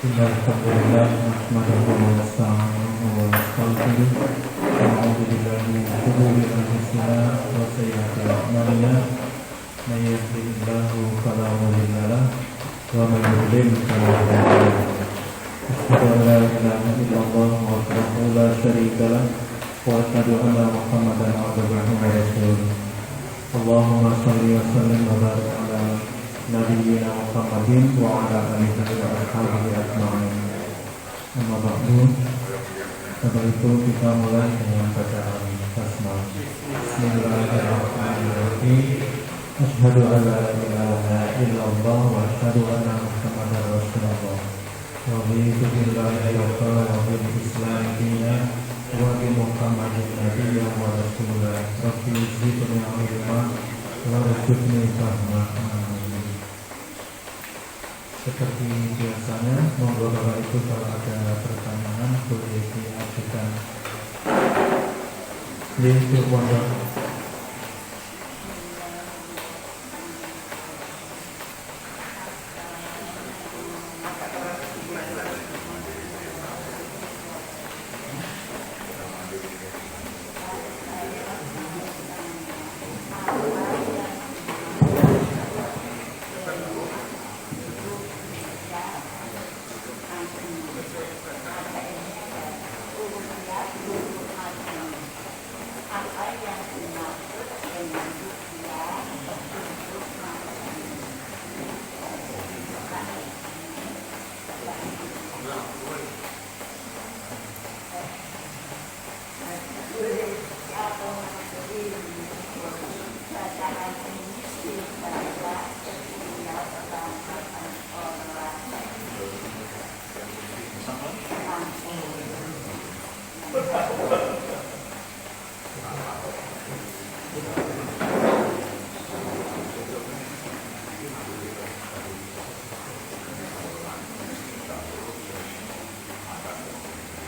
Alhamdulillah, nahmaduhu wa nasta'inuhu wa nastaghfiruh. Na'udzu billahi min shururi anfusina wa sayyi'ati a'malina. May yahdihillahu fala mudilla lahu wa may yudlil fala hadiya lahu. Asyhadu an la ilaha illallah wahdahu la syarika lahu wa asyhadu anna Muhammadan abduhu wa rasuluh. Allahumma shalli wa sallim wa barik ala Nabiyyina Muhammadin wa ala alihi wa ashabihi ajma'in. Amma ba'du. Setelah itu kita mulai dengan bacaan basmalah. Bismillahirrahmanirrahim. Asyhadu an la ilaha illallah wa asyhadu anna Muhammadar rasulullah. Wa raditu billahi rabban wa bil islam dinan wa bi Muhammadin nabiyyan wa rasulan. Rabbi zidni ilman wa rzuqni fahma. Seperti biasanya, monggo Bapak Ibu kalau ada pertanyaan boleh diajukan. Lihat wajah.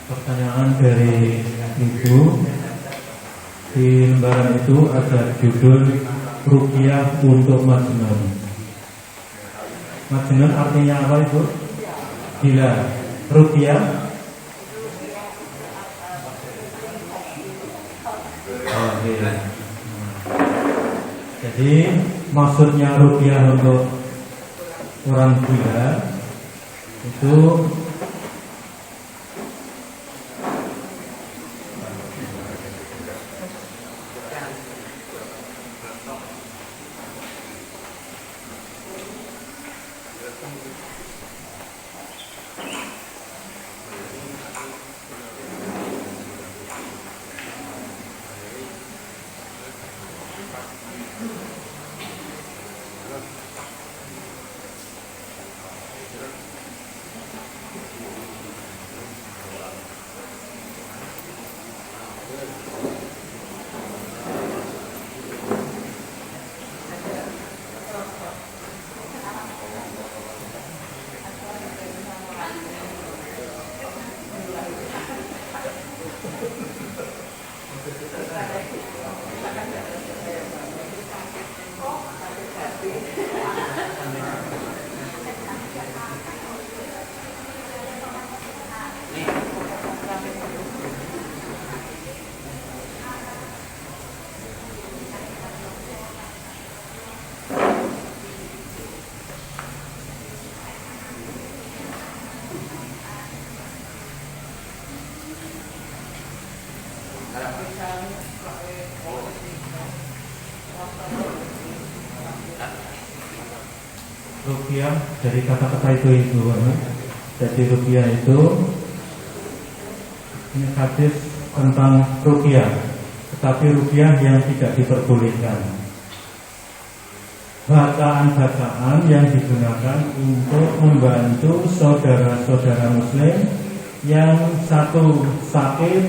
Pertanyaan dari Ibu, di lembaran itu ada judul Ruqyah untuk Majnun. Majnun artinya apa Ibu? Gila. Ruqyah? Oke. Jadi maksudnya Ruqyah untuk orang gila itu Ruqyah dari kata-kata itu Ibu. Jadi Ruqyah itu ini hadis tentang Ruqyah, tetapi Ruqyah yang tidak diperbolehkan. Bacaan-bacaan yang digunakan untuk membantu saudara-saudara Muslim yang satu sakit,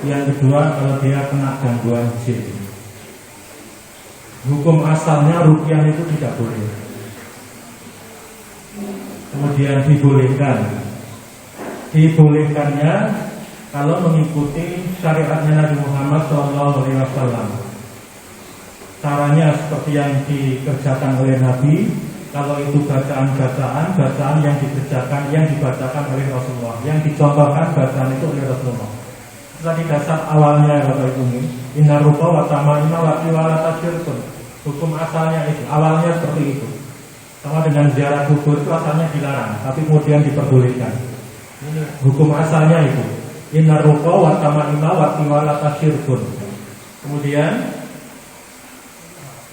yang kedua kalau dia kena gangguan jin. Hukum asalnya Ruqyah itu tidak boleh. Kemudian dibolehkannya kalau mengikuti syariatnya Nabi Muhammad SAW. Caranya seperti yang dikerjakan oleh Nabi, kalau itu bacaan yang dikerjakan, yang dibacakan oleh Rasulullah, yang dicontohkan bacaan itu oleh Rasulullah. Tadi dasar awalnya Bapak Ibu, inna rupa wa tama'ima wa tiwalata syirkun. Hukum asalnya itu, awalnya seperti itu. Sama dengan ziarah kubur itu asalnya dilarang, tapi kemudian diperbolehkan. Ini hukum asalnya itu. Inna rupa wa tama'ima wa tiwalata syirkun. Kemudian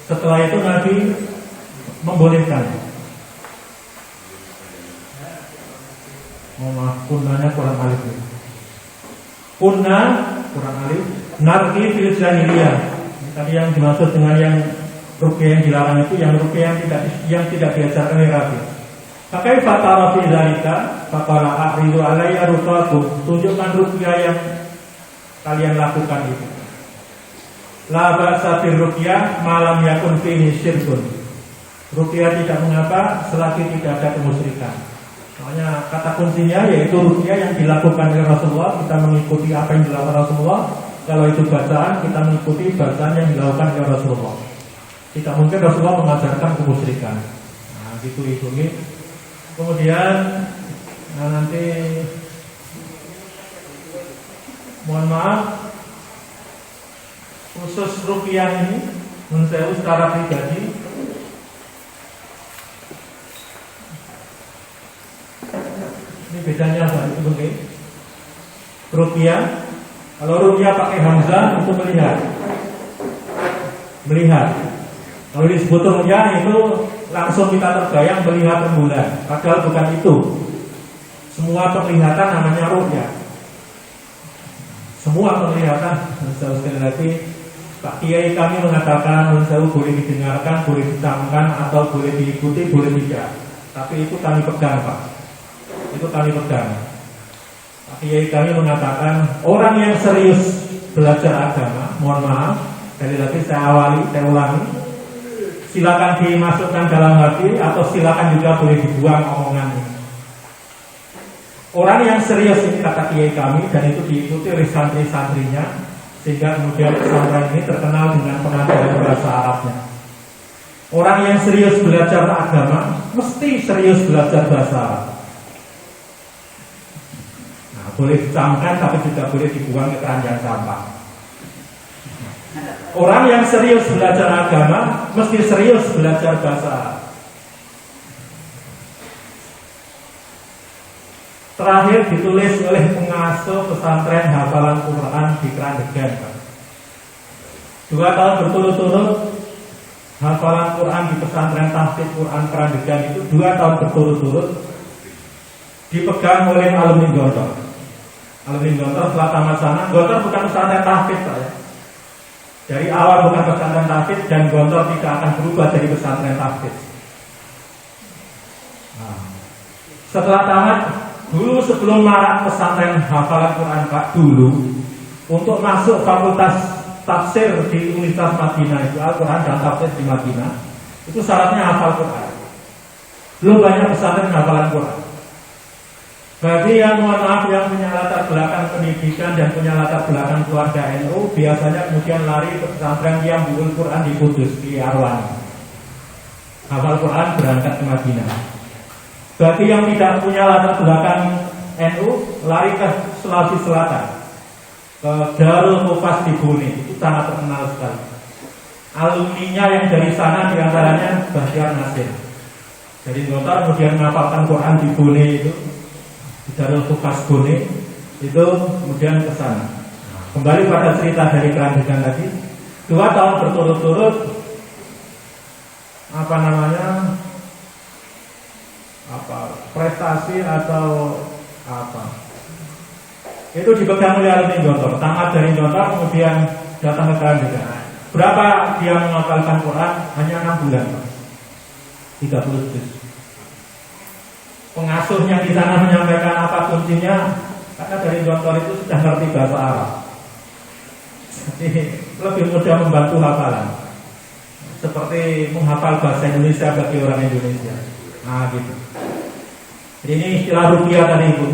setelah itu Nabi membolehkan. Mohon maaf, kunnanya kurang alif. Kunna kurang alif. Narki fil jahiliyah. Tadi yang dimaksud dengan yang ruqyah yang dilarang itu yang ruqyah yang tidak diajarkan oleh Nabi. Pakai fatara fi dzalika, faqala a'ridu alayya ruqakum. Tunjukkan ruqyah yang kalian lakukan itu. La ba'sa bir ruqyah malam yakun fihi syirkun. Ruqyah tidak mengapa selagi tidak ada kemusyrikan. Makanya kata kuncinya yaitu ruqyah yang dilakukan oleh Rasulullah, kita mengikuti apa yang dilakukan Rasulullah. Kalau itu bacaan, kita mengikuti bacaan yang dilakukan oleh Rasulullah. Tidak mungkin Rasulullah mengajarkan kemusyrikan. Nah, gitu itu. Kemudian nanti mohon maaf, khusus ruqyah ini menurut saya secara pribadi ini bedanya apa? Itu oke. Ruqyah, kalau ruqyah pakai hamzah itu melihat. Kalau disebut ruqyah itu langsung kita terbayang melihat rembulan. Padahal bukan itu. Semua penglihatan namanya ruqyah. Semua penglihatan. Sekali lagi Pak Kiai kami mengatakan menurut boleh didengarkan, boleh dicamkan, atau boleh diikuti, boleh tidak. Tapi itu kami pegang Pak. Itu kami pegang. Pak Kiai kami mengatakan orang yang serius belajar agama, mohon maaf, sekali lagi saya ulangi, silakan dimasukkan dalam hati atau silakan juga boleh dibuang omongan ini. Orang yang serius ini kata Kiai kami dan itu diikuti oleh santri-santrinya, sehingga kemudian pesantren ini terkenal dengan pengajaran bahasa Arabnya. Orang yang serius belajar agama mesti serius belajar bahasa Arab. Nah, boleh dicamkan tapi juga boleh dibuang ke keranjang sampah. Orang yang serius belajar agama mesti serius belajar bahasa Arab. Terakhir ditulis oleh pengasuh pesantren hafalan Quran di Krandegan. 2 tahun berturut-turut hafalan Quran di pesantren tahfiz Quran Krandegan itu 2 tahun berturut-turut dipegang oleh alumni Gontor. Alumni Gontor setelah tamat sana, Gontor bukan pesantren tahfiz ya. Dari awal bukan pesantren tahfiz dan Gontor tidak akan berubah dari pesantren tahfiz. Nah, setelah tamat dulu sebelum marak pesantren hafalan Quran Pak dulu untuk masuk fakultas tafsir di Universitas Madinah itu Al-Quran dan tafsir di Madinah itu syaratnya hafal Quran. Belum banyak pesantren hafalan Quran. Bagi yang mohon maaf yang punya latar belakang pendidikan dan punya latar belakang keluarga NU biasanya kemudian lari ke pesantren yang Bul Quran di Kudus di Arwan. Hafal Quran berangkat ke Madinah. Bagi yang tidak punya latar belakang NU, lari ke Sulawesi Selatan, ke Darul Mufas di Bone, itu sangat terkenal sekali. Alumninya yang dari sana diantaranya Bahtiar Nasir. Jadi Gontor kemudian menghafalkan Quran di Bone itu, di Darul Mufas Bone, itu kemudian ke sana. Kembali pada cerita dari Krandegan tadi, 2 tahun berturut-turut prestasi atau itu dipegang oleh alumni Gontor. Tamat dari Gontor kemudian datang ke Krandegan. Berapa dia menghafalkan Quran? Hanya 6 bulan, 30 juz. Pengasuhnya di sana menyampaikan apa kuncinya, karena dari Gontor itu sudah ngerti bahasa Arab, jadi lebih mudah membantu hafalan, seperti menghafal bahasa Indonesia bagi orang Indonesia. Nah gitu. Jadi ini istilah ruqyah tadi Ibu.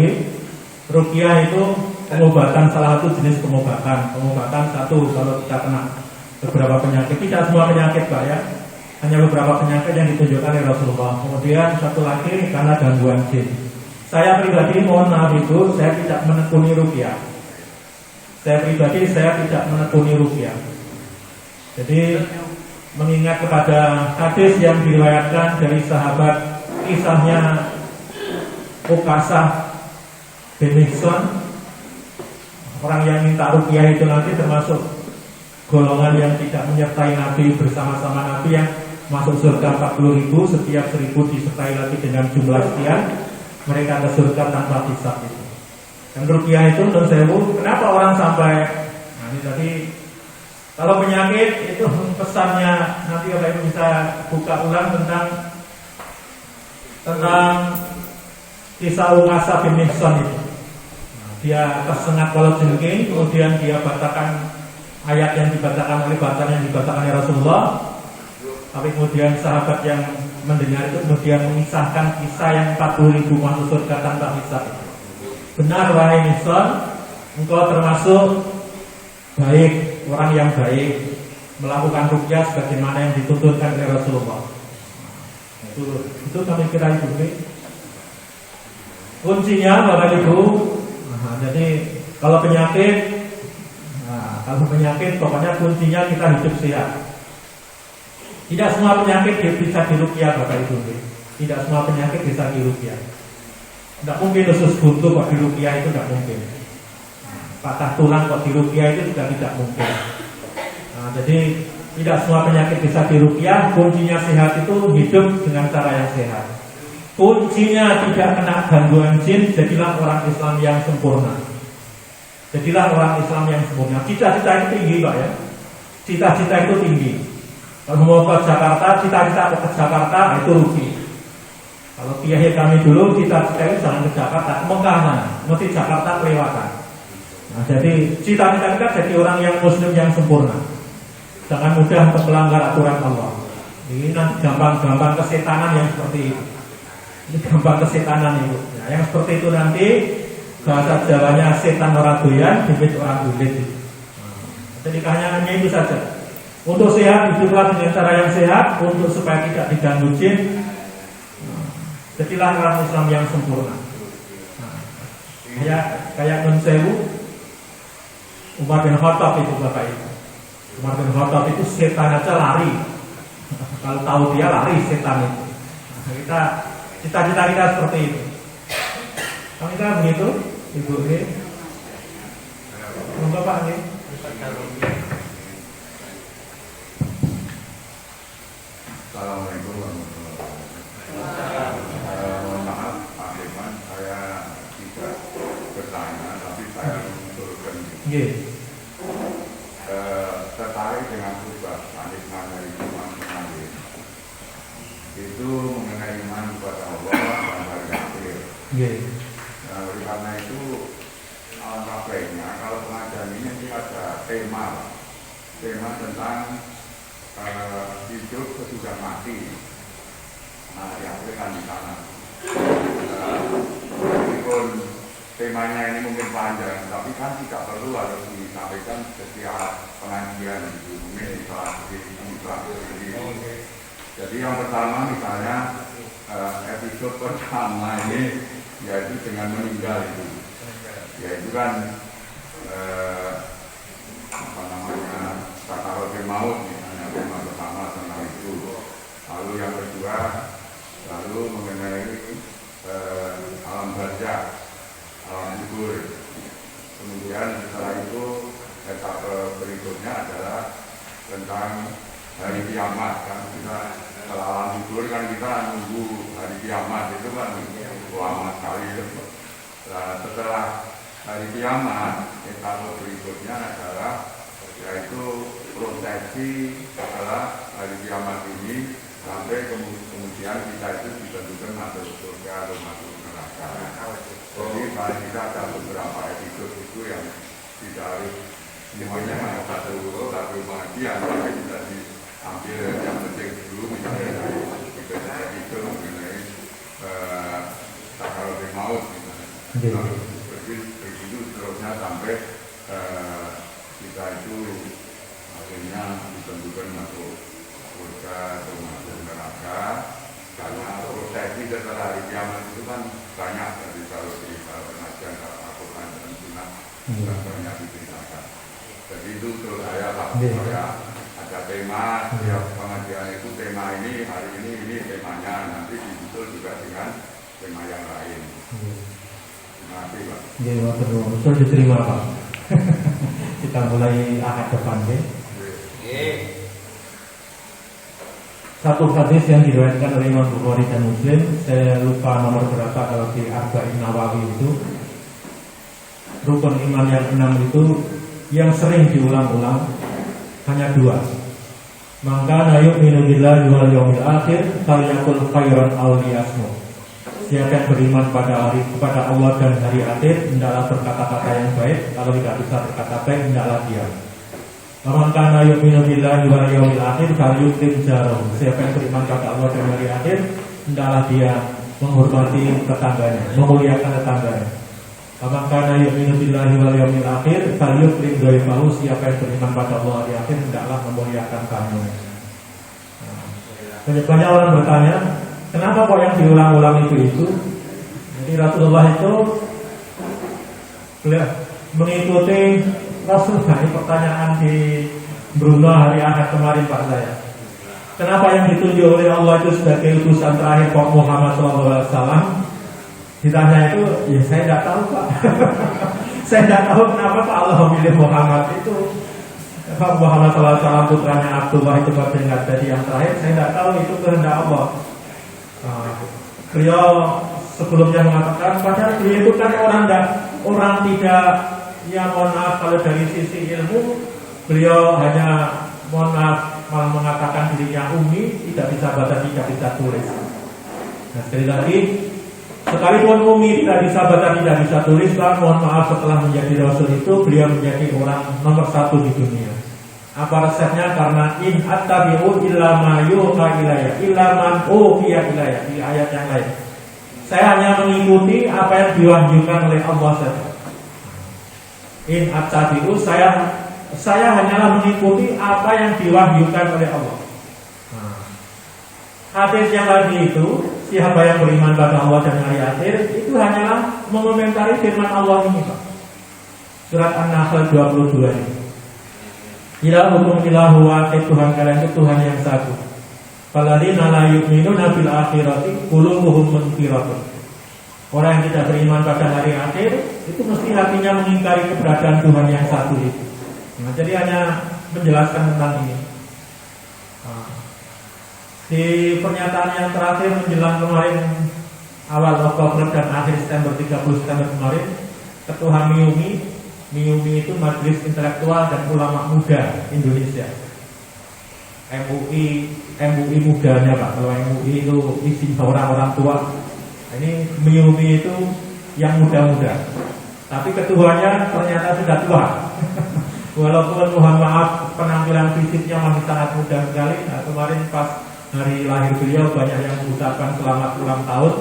Ruqyah itu pengobatan, salah satu jenis pengobatan. Pengobatan satu kalau kita kena beberapa penyakit, tidak semua penyakit Pak ya. hanya beberapa penyakit yang ditunjukkan oleh Rasulullah. Kemudian satu lagi karena gangguan jin. Saya pribadi mohon maaf itu saya tidak menekuni ruqyah. Saya tidak menekuni ruqyah. Jadi mengingat kepada hadis yang diriwayatkan dari sahabat, kisahnya Ukasah bin Mihsan, orang yang minta ruqyah itu nanti termasuk golongan yang tidak menyertai Nabi bersama-sama Nabi yang masuk surga 40.000, setiap 1.000 disertai lagi dengan jumlah sekian, mereka ke surga tanpa hisab itu. Dan ruqyah itu menurut saya, kenapa orang sampai, nah ini tadi kalau penyakit itu pesannya nanti kalau Ibu bisa buka ulang tentang kisah Ukasah bin Mihsan itu. Nah, dia tersengat kalau jengking, kemudian dia bacakan ayat yang dibacakan oleh bacaan yang dibacakan oleh Rasulullah. Tapi kemudian sahabat yang mendengar itu kemudian mengisahkan kisah yang 40.000 masuk surga tanpa hisab. Benar wahai Mihsan, engkau termasuk baik, orang yang baik, melakukan ruqyah sebagaimana yang dituntutkan oleh Rasulullah. Itu kami kira itu. Kuncinya Bapak Ibu, jadi kalau penyakit pokoknya kuncinya kita hidup sehat. Tidak semua penyakit bisa diruqyah Bapak Ibu. Tidak semua penyakit bisa diruqyah. Tidak mungkin usus buntu kok diruqyah, itu tidak mungkin. Patah tulang kok diruqyah itu juga tidak mungkin. Jadi tidak semua penyakit bisa diruqyah. Kuncinya sehat itu hidup dengan cara yang sehat. Kuncinya tidak kena gangguan jin. Jadilah orang Islam yang sempurna. Jadilah orang Islam yang sempurna. Cita-cita itu tinggi Pak ya. Cita-cita itu tinggi. Kalau mau ke Jakarta, cita-cita ke Jakarta itu rugi. Kalau kiai kami dulu cita-cita itu jangan ke Jakarta, Mekah mana? Mesti Jakarta kelewatan. Nah, jadi cita-cita kita jadi orang yang Muslim yang sempurna. Jangan mudah untuk melanggar aturan Allah. Ini gampang-gampang kesetanan yang seperti itu. Ini gampang kesetanan itu. Nah, yang seperti itu nanti bahasa Jawanya setan orang doyan, bibit orang bulit. Jadi hanya itu saja. Untuk sehat, hiduplah dengan cara yang sehat. Untuk supaya tidak diganggu jin, jadilah orang Islam yang sempurna. Kayak Nun Sewu, Umar bin Khattab itu Bapak Ibu. Umar bin Khattab itu setan aja lari. Kalau tahu dia lari setan itu. Kita cita-cita kita seperti itu. Kalau kita begitu, Ibu ini, Bapak ini. Assalamualaikum warahmatullahi wabarakatuh. Maaf Pak Firman, saya tidak bertanya, tapi saya mengusulkan tertarik dengan khutbah Anikman dari Imam Nawawi. Itu mengenai iman kepada Allah dan hari akhir. Oleh karena itu alangkah baiknya kalau pengajian ini ada tema tentang hidup sesudah mati. Nah, diakhirkan di sana. Meskipun temanya ini mungkin panjang, tapi kan tidak perlu harus disampaikan setiap pengajian itu. Mungkin di salah satu. Jadi yang pertama misalnya episode pertama ini yaitu dengan meninggal itu, yaitu kan sakaratul maut. Tema pertama tentang itu. Lalu yang kedua, mengenai alam barzakh, alam kubur. Kemudian setelah itu etapa berikutnya adalah tentang hari kiamat. Kan kita setelah alam kubur kan kita nunggu hari kiamat, itu kan lama sekali. Nah, setelah hari kiamat, etapa berikutnya adalah yaitu prosesi setelah hari kiamat ini sampai kemudian kita itu ditentukan masuk surga atau masuk neraka. Jadi kita ada beberapa episode itu yang tidak harus semuanya satu pengajian, tapi bisa diambil yang penting dulu, misalnya dari itu mengenai sakaratul maut, begitu seterusnya sampai kita itu akhirnya ditentukan masuk surga atau setelah hari kiamat itu kan banyak dari kalau di pengajian Al-Quran dan Sunnah kan banyak diceritakan. Jadi itu terus saya lah, saya ada tema setiap pengajian itu tema ini hari ini temanya, nanti disusul juga dengan tema yang lain. Terima kasih Pak. Ya, betul diterima Pak. Kita mulai ahad depan ya. Satu hadis yang diriwayatkan oleh Imam Bukhari dan Muslim, saya lupa nomor berapa kalau di Arba'in Nawawi itu. Rukun iman yang 6 itu yang sering diulang-ulang hanya 2. Maka yu'minu billahi wal yawmil akhir falyakul khairan aw liyasmut. Siapa yang beriman pada Allah dan hari akhir, hendaklah berkata-kata yang baik. Kalau tidak bisa berkata baik, hendaklah diam. Maka yu'minu billahi wal yawmil akhir falyukrim jarahu. Siapa yang beriman pada Allah dan hari akhir, hendaklah dia menghormati tetangganya, memuliakan tetangganya. Maka yu'minu billahi wal yawmil akhir falyukrim dhaifahu. Siapa yang beriman pada Allah hari akhir, hendaklah memuliakan tamunya. Banyak orang bertanya, kenapa kok yang diulang-ulang itu? Jadi Rasulullah itu mengikuti Rasul. Ini pertanyaan di Bruno hari Ahad kemarin Pak saya. Kenapa yang ditunjuk oleh Allah itu sebagai utusan terakhir Pak Muhammad SAW? Ditanya itu, ya saya tidak tahu Pak. Saya tidak tahu kenapa Pak Allah memilih Muhammad itu. Pak Muhammad SAW putranya Abdullah itu bertingkat jadi yang terakhir. Saya tidak tahu itu kehendak Allah. Beliau sebelumnya mengatakan, padahal beliau itu kan orang tidak, ya mohon maaf kalau dari sisi ilmu beliau hanya mohon maaf malah mengatakan dirinya ummi, tidak bisa baca, tidak bisa tulis. Nah sekali lagi, sekalipun ummi tidak bisa baca, tidak bisa tulis, Pak, mohon maaf setelah menjadi Rasul itu beliau menjadi orang nomor 1 di dunia. Apa resepnya? Karena in attabi'u illa ma yuha ilayya illa man uhiya ilayya. Di ayat yang lain, saya hanya mengikuti apa yang diwahyukan oleh Allah saja. In attabi'u, saya hanyalah mengikuti apa yang diwahyukan oleh Allah. Hadis yang lagi itu, siapa yang beriman pada Allah dan hari akhir, itu hanyalah mengomentari firman Allah ini Pak. Surat An-Nahl 22 ini. Ilahukum ilahu wahid, Tuhan kalian itu Tuhan yang satu. Falladzina la yu'minuna bil akhirati qulubuhum munkiratun. Orang yang tidak beriman pada hari akhir itu mesti hatinya mengingkari keberadaan Tuhan yang satu itu. Nah, jadi hanya menjelaskan tentang ini. Di pernyataan yang terakhir menjelang kemarin awal Oktober dan akhir September 30 September kemarin, Ketua MIUMI itu Majelis Intelektual dan Ulama Muda Indonesia. MUI mudanya Pak. Kalau MUI itu isinya orang-orang tua. Ini MIUMI itu yang muda-muda. Tapi ketuanya ternyata sudah tua. Walaupun mohon maaf penampilan fisiknya masih sangat muda sekali. Nah, kemarin pas hari lahir beliau banyak yang mengucapkan selamat ulang tahun,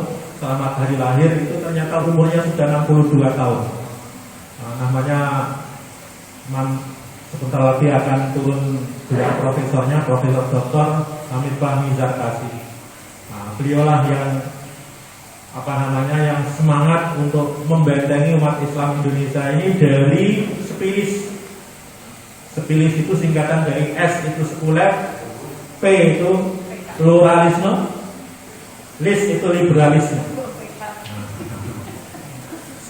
selamat hari lahir. Itu ternyata umurnya sudah 62 tahun. Namanya sebentar lagi akan turun gelar profesornya, Profesor Dr. Hamid Fahmi Zarkasi. Nah, beliaulah yang yang semangat untuk membentengi umat Islam Indonesia ini dari sepilis. Sepilis itu singkatan dari S itu sekuler, P itu pluralisme, lis itu liberalisme.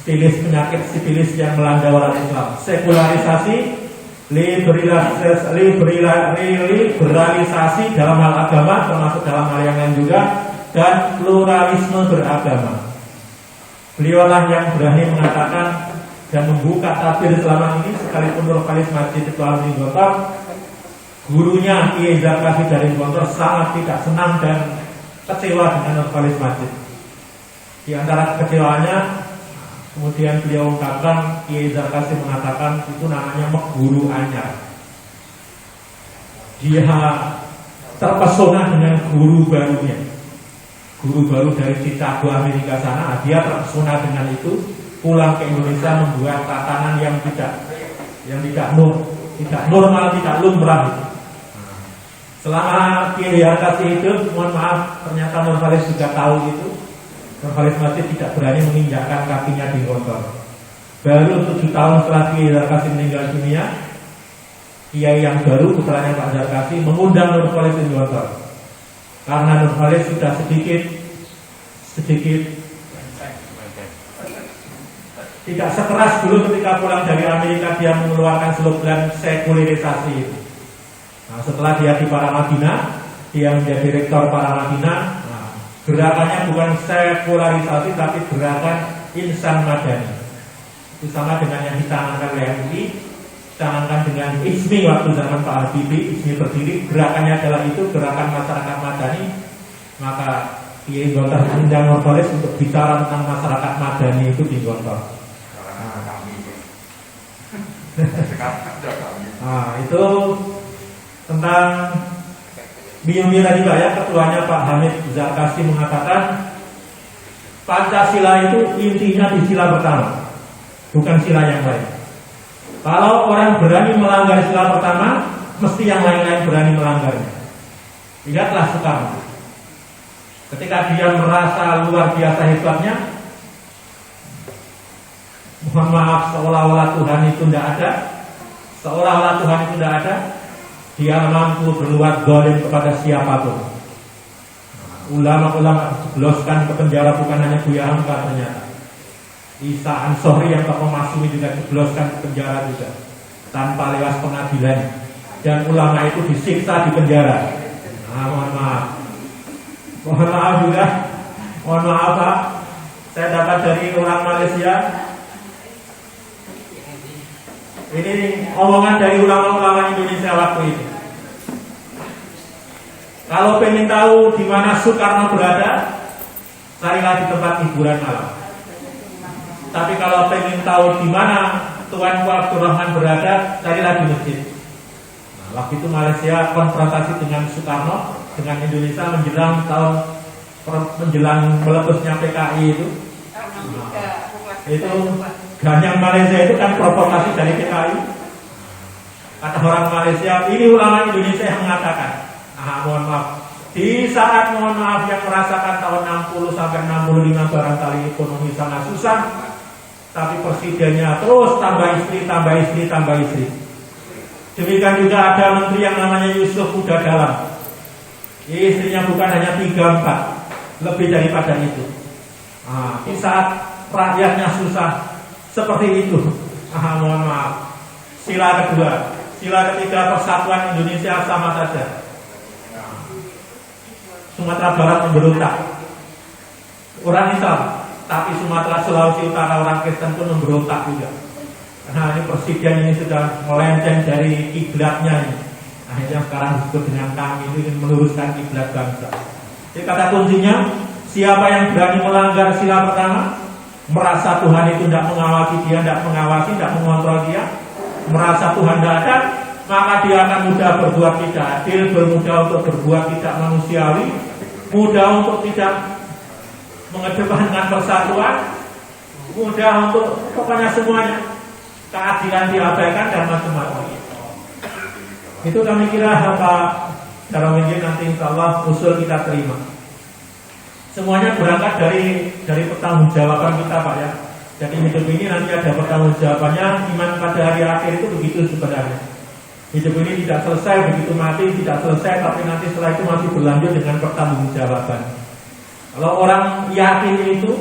Sipilis, penyakit sipilis yang melanda orang Islam. Sekularisasi, liberalisasi dalam hal agama, termasuk dalam hal yang lain juga, dan pluralisme beragama. Beliaulah yang berani mengatakan dan membuka tabir selama ini, sekalipun Nurkhalis Masjid itu Al-Gontor, gurunya Kiai Zarkasi dari Gontor sangat tidak senang dan kecewa dengan Nurkhalis Masjid. Di antara kekecewaannya, kemudian beliau ungkapkan, Kiai Zarkasi mengatakan itu namanya guru anyar. Dia terpesona dengan guru barunya, guru baru dari Chicago Amerika sana. Dia terpesona dengan itu, pulang ke Indonesia membuat tatanan yang tidak normal, tidak lumrah. Selama Kiai Zarkasi hidup, mohon maaf, ternyata Nurkhalis juga tahu itu. Nurholis masih tidak berani menginjakkan kakinya di Gontor. Baru 7 tahun setelah Kiai Zarkasi meninggal dunia, Kiai yang baru putranya Pak Zarkasi mengundang Nurholis di Gontor. Karena Nurholis sudah sedikit tidak sekeras dulu ketika pulang dari Amerika dia mengeluarkan slogan sekularisasi itu. Nah, setelah dia di Paramadina, dia menjadi rektor Paramadina. Gerakannya bukan sekularisasi tapi gerakan insan madani. Itu sama dengan yang dicanangkan oleh MUI, dicanangkan dengan ISMI waktu zaman Pak Habibie. ISMI berdiri, gerakannya adalah itu, gerakan masyarakat madani. Maka Kiai Gontor mengundang Nurholis untuk bicara tentang masyarakat madani itu di Gontor. Nah, itu tentang Biumi tadi Pak ya, ketuanya Pak Hamid Zarkasi mengatakan Pancasila itu intinya di sila pertama, bukan sila yang lain. Kalau orang berani melanggar sila pertama, mesti yang lain-lain berani melanggarnya. Lihatlah Soekarno. Ketika dia merasa luar biasa hebatnya, mohon maaf, seolah-olah Tuhan itu tidak ada, dia mampu berbuat zalim kepada siapapun. Ulama-ulama dijebloskan ke penjara bukan hanya Buya Hamka ternyata. Isa Ansori yang tokoh Masyumi juga dijebloskan ke penjara juga tanpa lewat pengadilan. Dan ulama itu disiksa di penjara. Nah, mohon maaf juga. Mohon maaf Pak. Saya dapat dari orang Malaysia. Ini omongan dari ulama-ulama Indonesia waktu itu. Kalau pengen tahu di mana Soekarno berada, carilah di tempat hiburan malam. Tapi kalau pengen tahu di mana Tuanku Abdurrahman berada, carilah di masjid. Nah, waktu itu Malaysia konfrontasi dengan Soekarno, dengan Indonesia menjelang meletusnya PKI itu. Itu ganyang Malaysia itu kan provokasi dari PKI. Kata orang Malaysia, ini ulama Indonesia yang mengatakan. Mohon maaf. Di saat mohon maaf yang merasakan tahun 60 sampai 65 barangkali ekonomi sangat susah, tapi presidennya terus tambah istri. Demikian juga ada menteri yang namanya Yusuf Huda Dalam. Istrinya bukan hanya 3-4, lebih daripada itu. Di saat rakyatnya susah seperti itu, mohon maaf. Sila kedua, sila ketiga persatuan Indonesia sama saja. Sumatera Barat memberontak, orang Islam, tapi Sumatera Sulawesi Utara orang Kristen pun memberontak juga. Karena ini presiden ini sudah melenceng dari kiblatnya ini. Akhirnya sekarang disebut dengan kami itu ingin meluruskan kiblat bangsa. Jadi kata kuncinya, siapa yang berani melanggar sila pertama, merasa Tuhan itu tidak mengawasi dia, tidak mengontrol dia, merasa Tuhan tidak ada, maka dia akan mudah berbuat tidak adil, bermudah untuk berbuat tidak manusiawi, mudah untuk tidak mengedepankan persatuan, mudah untuk pokoknya semuanya keadilan diabaikan dan macam-macam. Itu kami kira apa cara mungkin nanti insya Allah usul kita terima. Semuanya berangkat dari pertanggungjawaban kita Pak ya. Jadi hidup ini nanti ada pertanggungjawabannya. Iman pada hari akhir itu begitu sebenarnya. Hidup ini tidak selesai begitu mati, tidak selesai, tapi nanti setelah itu masih berlanjut dengan pertanggungjawaban. Kalau orang yakin itu,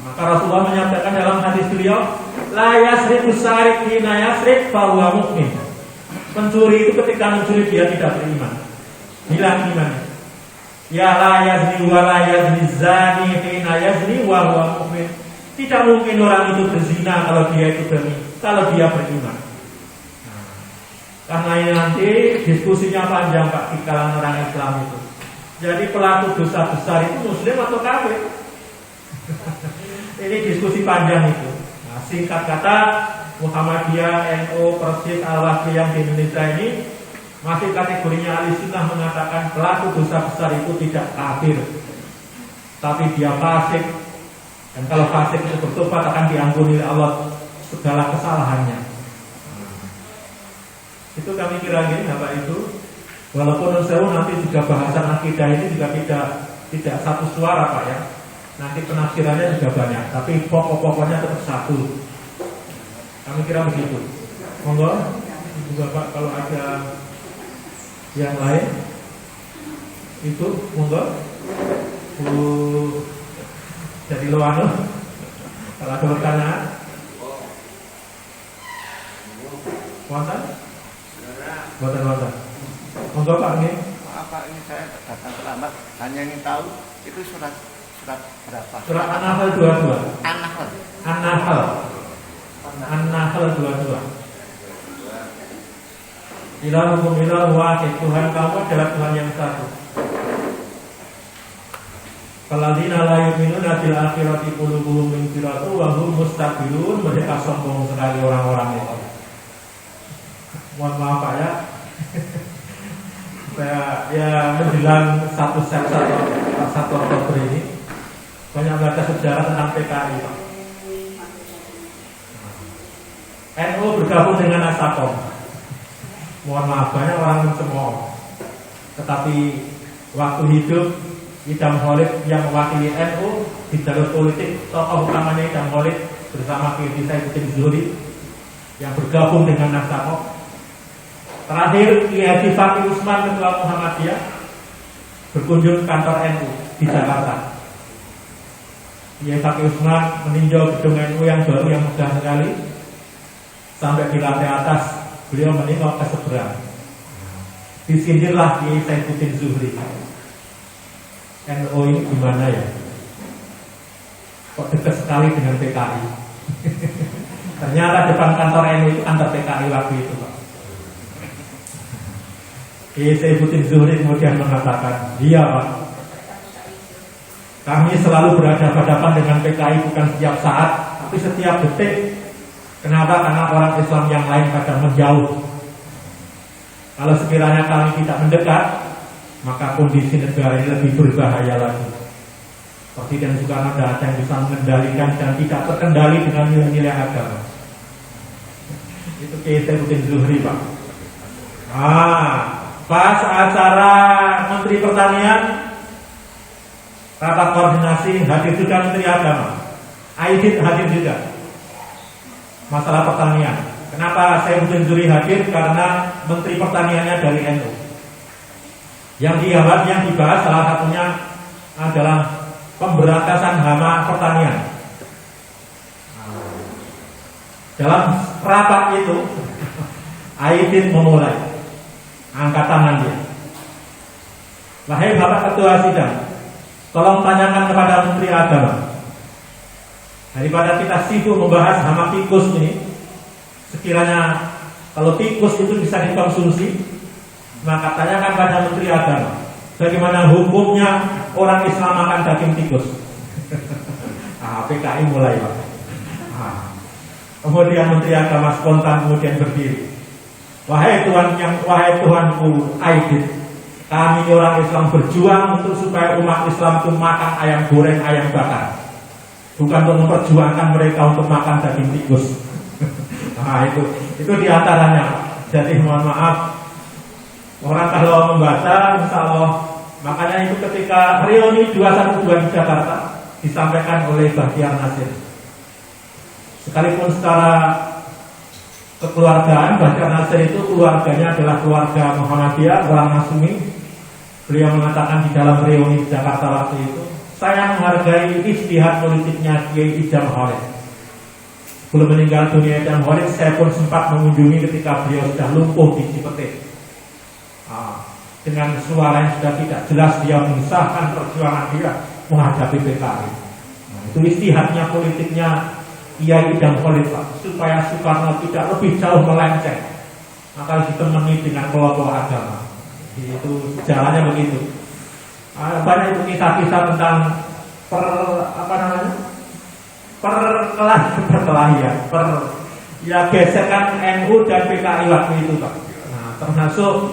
maka Rasulullah menyatakan dalam hadis beliau, la yasriqu sariq hina yasriq fa huwa mu'min. Pencuri itu ketika mencuri dia tidak beriman. Hilang imannya. Ya la yazni wa la yazni zani hina yazni wa huwa mu'min. Tidak mungkin orang itu berzina kalau dia beriman. Karena ini nanti diskusinya panjang Pak di kalangan orang Islam itu. Jadi pelaku dosa besar itu Muslim atau kafir? Ini diskusi panjang itu. Nah, singkat kata, Muhammadiyah, NU, Persis, Al-Wasliyah yang di Indonesia ini masih kategorinya ahli sunnah mengatakan pelaku dosa besar itu tidak kafir, tapi dia fasik. Dan kalau fasik itu bertobat akan diampuni oleh Allah segala kesalahannya. Itu kami kira gini Bapak itu, walaupun nanti juga bahasan akidah ini juga tidak satu suara Pak ya. Nanti penafsirannya juga banyak, tapi pokok-pokoknya tetap satu. Kami kira begitu. Monggo, Ibu Bapak kalau ada yang lain itu monggo. Bu jadi Loano, kalau ada pertanyaan, wonten? Wonten. Monggo Pak ini. Apa ini saya datang terlambat, hanya ingin tahu itu surat berapa? Surat An-Nahl 22. An-Nahl 22. Ilahukum ilahu wahid, Tuhan kamu adalah Tuhan yang satu. Alladzina la yu'minuna bil akhirati qulubuhum munkiratun wa hum mustakbirun, mereka sombong sekali orang-orang itu. Mohon maaf Pak ya. Saya ya menjelang satu Oktober ini banyak baca sejarah tentang PKI Pak. NU bergabung dengan Nasakom. Mohon maaf, banyak orang mencemooh. Tetapi waktu hidup Idam Khalid yang mewakili NU di jalur politik, tokoh utamanya Idam Khalid bersama Kiai Saifuddin Zuhri yang bergabung dengan Nasakom. Terakhir Kiai Haji Fakih Usman Ketua Muhammadiyah berkunjung kantor NU di Jakarta. Kiai Fakih Usman meninjau gedung NU yang baru yang megah sekali. Sampai di lantai atas beliau menengok ke seberang. Disindirlah Kiai Saifuddin Zuhri. NU ini gimana ya? Kok dekat sekali dengan PKI? Ternyata depan kantor NU itu kantor PKI waktu itu Pak. Kiai Saifuddin Zuhri kemudian mengatakan, iya Pak, kami selalu berhadapan dengan PKI bukan setiap saat, tapi setiap detik. Kenapa? Karena orang Islam yang lain pada menjauh. Kalau sekiranya kami tidak mendekat, maka kondisi negara ini lebih berbahaya lagi. Presiden Soekarno datang bisa mengendalikan dan tidak terkendali dengan nilai-nilai agama. Itu Kiai Saifuddin Zuhri Pak. Pas acara Menteri Pertanian rapat koordinasi hadir juga Menteri Agama, Aidit hadir juga. Masalah pertanian. Kenapa Saifuddin Zuhri hadir? Karena Menteri Pertaniannya dari NU. Yang dibahas salah satunya adalah pemberantasan hama pertanian. Dalam rapat itu, Aidit memulai, angkat tangan dia. Wahai Bapak Ketua Sidang, tolong tanyakan kepada Menteri Agama. Daripada kita sibuk membahas hama tikus ini, sekiranya kalau tikus itu bisa dikonsumsi, maka tanyakan pada Menteri Agama, bagaimana hukumnya orang Islam makan daging tikus. PKI mulai Pak. Kemudian Menteri Agama spontan kemudian berdiri. Wahai Tuhanku Aidit, kami orang Islam berjuang untuk supaya umat Islam itu makan ayam goreng, ayam bakar. Bukan untuk memperjuangkan mereka untuk makan daging tikus. Itu diantaranya. Jadi mohon maaf, orang kalau membaca, insya Allah, makanya itu ketika reuni 212 di Jakarta disampaikan oleh Bahtiar Nasir. Sekalipun secara kekeluargaan, Bahtiar Nasir itu keluarganya adalah keluarga Muhammadiyah, orang Masumi. Beliau mengatakan di dalam reuni di Jakarta waktu itu, saya menghargai ijtihad politiknya Kiai Idam Khalid. Sebelum meninggal dunia Idam Khalid, saya pun sempat mengunjungi ketika beliau sudah lumpuh di Cipete. Dengan suara yang sudah tidak jelas, dia mengisahkan perjuangan dia menghadapi PKI. Itu ijtihadnya politiknya Kiai Idam Khalid Pak, supaya Soekarno tidak lebih jauh melenceng, maka ditemani dengan kelompok agama. Itu jalannya begitu. Banyak itu kisah-kisah tentang gesekan NU dan PKI waktu itu Pak. Termasuk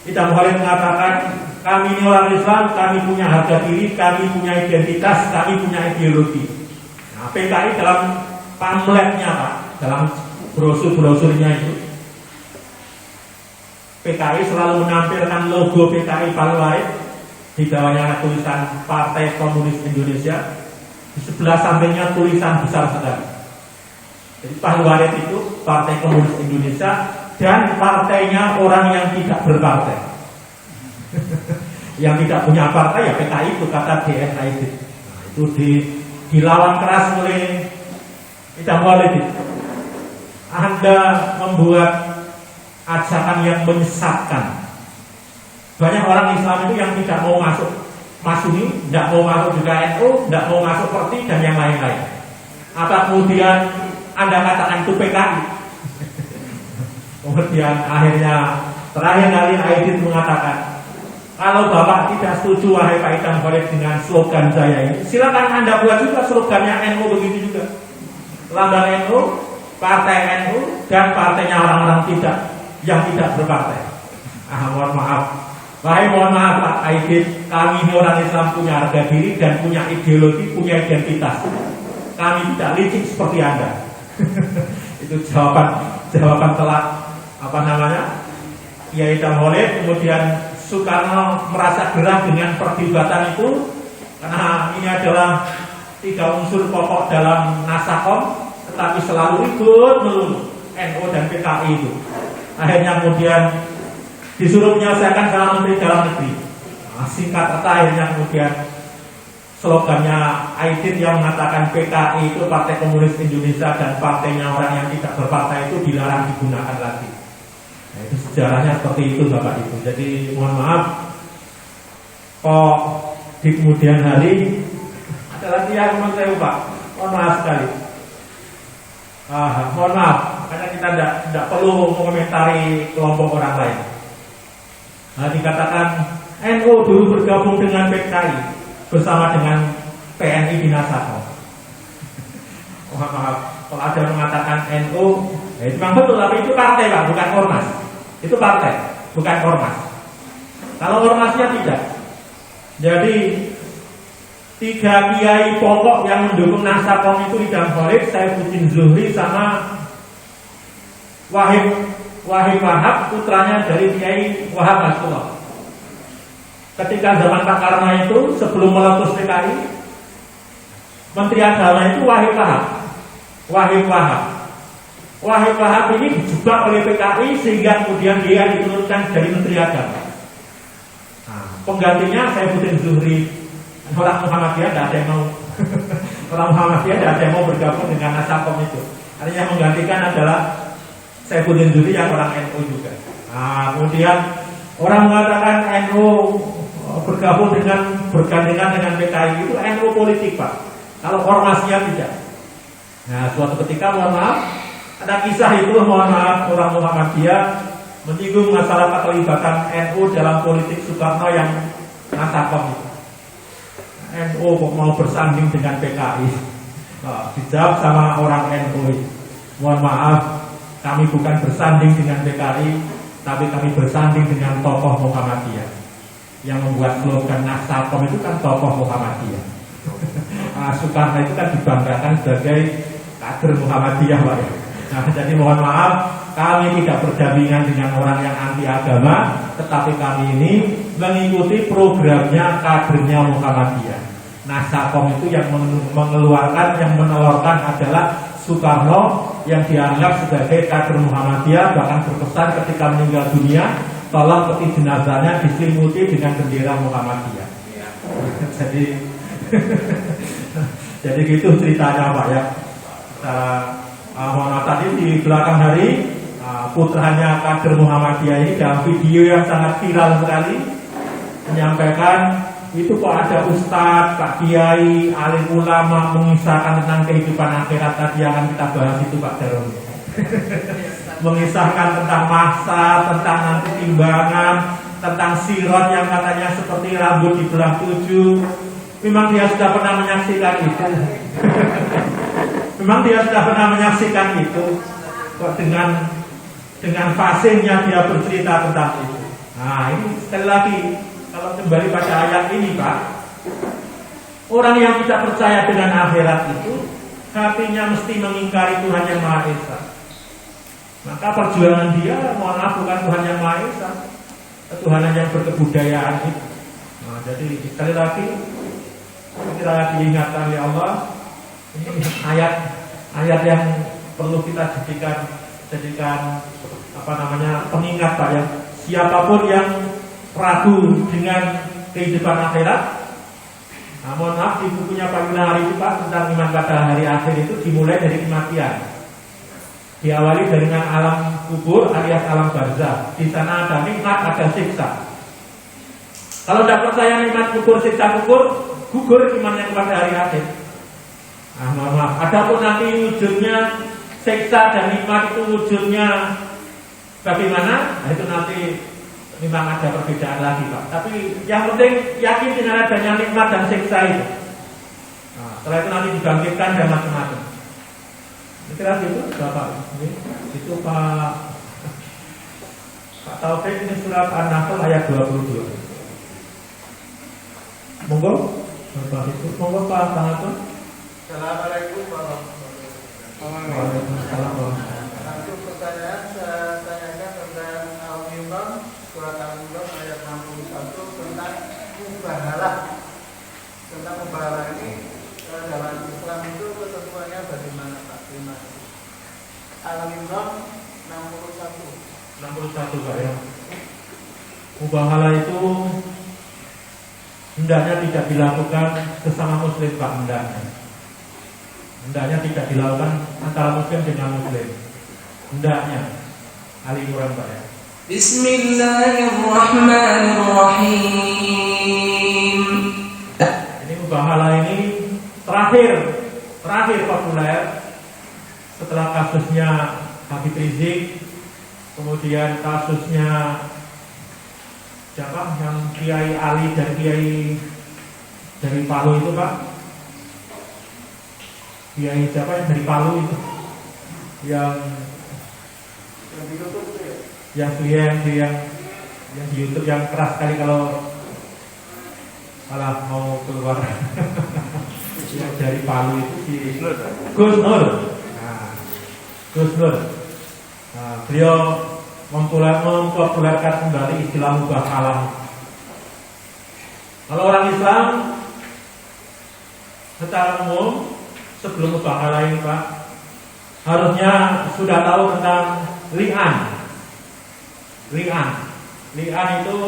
Idam Khalid mengatakan, kami ini orang Islam, kami punya harga diri, kami punya identitas, kami punya ideologi. PKI dalam pamfletnya Pak, dalam brosur-brosurnya itu, PKI selalu menampilkan logo PKI Paluait. Di bawahnya tulisan Partai Komunis Indonesia. Di sebelah sampingnya tulisan besar sekali. Jadi Pak Warid itu Partai Komunis Indonesia dan partainya orang yang tidak berpartai. Yang tidak punya partai ya PKI itu, kata DNID. Nah, itu dilawan keras oleh Idam Walid. Anda membuat ajakan yang menyesatkan. Banyak orang Islam itu yang tidak mau masuk Masyumi, tidak mau masuk juga NU, tidak mau masuk Perti dan yang lain-lain. Apa kemudian Anda katakan itu PKI? Kemudian akhirnya terakhir kali Aidit mengatakan, kalau Bapak tidak setuju wahai Pak Idam Walid dengan slogan saya ini, silakan Anda buat juga slogannya NU begitu juga. Lambang NU, partai NU, dan partainya orang-orang yang tidak berpartai. Mohon maaf. Mohon maaf Pak Aidit, kami ini orang Islam punya harga diri dan punya ideologi, punya identitas. Kami tidak licik seperti Anda. Itu jawaban telah Kiai Idam Walid. Kemudian Soekarno merasa gerah dengan perdebatan itu karena ini adalah 3 unsur pokok dalam Nasakom, tetapi selalu ribut melulu NU dan PKI itu. Akhirnya kemudian disuruh menyelesaikan sama Menteri Dalam Negeri. Singkat kata akhirnya kemudian slogannya Aidit yang mengatakan PKI itu Partai Komunis Indonesia dan partainya orang yang tidak berpartai itu dilarang digunakan lagi. Nah, itu sejarahnya seperti itu Bapak Ibu. Jadi mohon maaf kok di kemudian hari ada lagi yang mau saya Pak. Mohon maaf sekali. Mohon maaf karena kita tidak perlu mengomentari kelompok orang lain. Dikatakan NU dulu bergabung dengan PKI bersama dengan PNI di Nasakom. Mohon maaf kalau ada yang mengatakan NU, itu memang betul, tapi itu partai Pak, bukan ormas. Itu partai, bukan ormas. Kalau ormasnya tidak. Jadi 3 kiai pokok yang mendukung Nasakom itu Idam Walid, Saifuddin Zuhri sama Wahid Wahab, putranya dari Kiai Wahab Nasrullah. Ketika zaman Pak Karno itu sebelum meletus PKI, Menteri Agama itu Wahid Wahab ini dijebak oleh PKI sehingga kemudian dia diturunkan dari Menteri Agama. Penggantinya Saifuddin Zuhri. Orang Muhammadiyah tidak ada yang mau orang Muhammadiyah tidak ada yang mau bergabung dengan Nasakom itu. Artinya menggantikan adalah Saifuddin Zuhri yang orang NU juga. Kemudian orang mengatakan NU bergabung bergandengan dengan PKI itu NU politik Pak. Kalau ormasnya tidak. Nah suatu ketika mohon maaf ada kisah itu mohon maaf orang Muhammadiyah menyinggung masalah keterlibatan NU dalam politik Soekarno yang Nasakom itu. NU kok mau bersanding dengan PKI? Dijawab sama orang NU. Mohon maaf, kami bukan bersanding dengan PKI, tapi kami bersanding dengan tokoh Muhammadiyah. Yang membuat slogan Nasakom itu kan tokoh Muhammadiyah. Soekarno itu kan dibanggakan sebagai kader Muhammadiyah, Pak. Jadi mohon maaf, kami tidak berdampingan dengan orang yang anti agama, tetapi kami ini mengikuti programnya kadernya Muhammadiyah. Nasakom itu yang mengeluarkan, yang menelurkan adalah Soekarno yang dianggap sebagai kader Muhammadiyah, bahkan berpesan ketika meninggal dunia, tolong peti jenazahnya diselimuti dengan bendera Muhammadiyah. Jadi gitu ceritanya Pak ya. Tadi di belakang hari putranya kader Muhammadiyah ini dalam video yang sangat viral sekali menyampaikan itu kok ada ustadz, Pak Kiai, alim ulama mengisahkan tentang kehidupan akhirat tadi yang akan kita bahas itu Pak Daron. Mengisahkan tentang masa, tentang nanti timbangan, tentang sirat yang katanya seperti rambut dibelah 7. Memang dia sudah pernah menyaksikan itu. Memang dia sudah pernah menyaksikan itu. Kok dengan fasihnya dia bercerita tentang itu. Nah ini sekali lagi kalau kembali pada ayat ini Pak, orang yang tidak percaya dengan akhirat itu hatinya mesti mengingkari Tuhan yang Maha Esa. Maka perjuangan dia mohon maaf bukan Tuhan yang Maha Esa, ketuhanan yang berkebudayaan itu. Nah, jadi sekali lagi Segera diingatkan oleh Allah. Ini ayat yang perlu kita jadikan pengingat Pak ya. Siapapun yang ragu dengan kehidupan akhirat, mohon maaf, di bukunya Pak Yunari itu Pak tentang iman pada hari akhir itu dimulai dari kematian. Diawali dengan alam kubur alias alam barzah. Di sana ada nikmat, ada siksa. Kalau tidak percaya nikmat kubur, siksa kubur, gugur imannya kepada hari akhir. Mohon maaf. Adapun nanti wujudnya siksa dan nikmat itu wujudnya bagaimana? Nah, itu nanti memang ada perbedaan lagi Pak. Tapi yang penting yakin dengan adanya nikmat dan siksa itu. Setelah itu nanti dibangkitkan dan macam-macam. Kira itu Bapak. Itu Pak Taufik, ini surat An-Nahl ayat 22. Monggo Bapak itu. Monggo Pak Taufik. Assalamualaikum warahmatullahi wabarakatuh. Waalaikumsalam warahmatullahi wabarakatuh. Untuk pertanyaan saya tanyakan tentang Al-Imran surat Al-Imran ayat 61 tentang mubahalah. Tentang mubahalah ini dalam Islam itu ketentuannya bagaimana Pak? Terima kasih. Al-Imran 61 Pak ya. Mubahalah itu hendaknya tidak dilakukan sesama muslim Pak, hendaknya tidak dilakukan antara muslim dengan muslim. Hendaknya Ali Imran Pak ya. Bismillahirrahmanirrahim. Ini mubahalah ini terakhir populer setelah kasusnya Habib Rizik, kemudian kasusnya siapa yang Kiai Ali dan Kiai dari Palu itu Pak, Kiai siapa yang dari Palu itu yang di YouTube itu ya, yang di YouTube yang keras sekali kalau malah mau keluar. Yang dari Palu itu si Gus Nur. Gus Nur. Beliau mempopulerkan kembali istilah mubahalah. Kalau orang Islam secara umum sebelum mubahalah ini Pak, harusnya sudah tahu tentang li'an. Li'an itu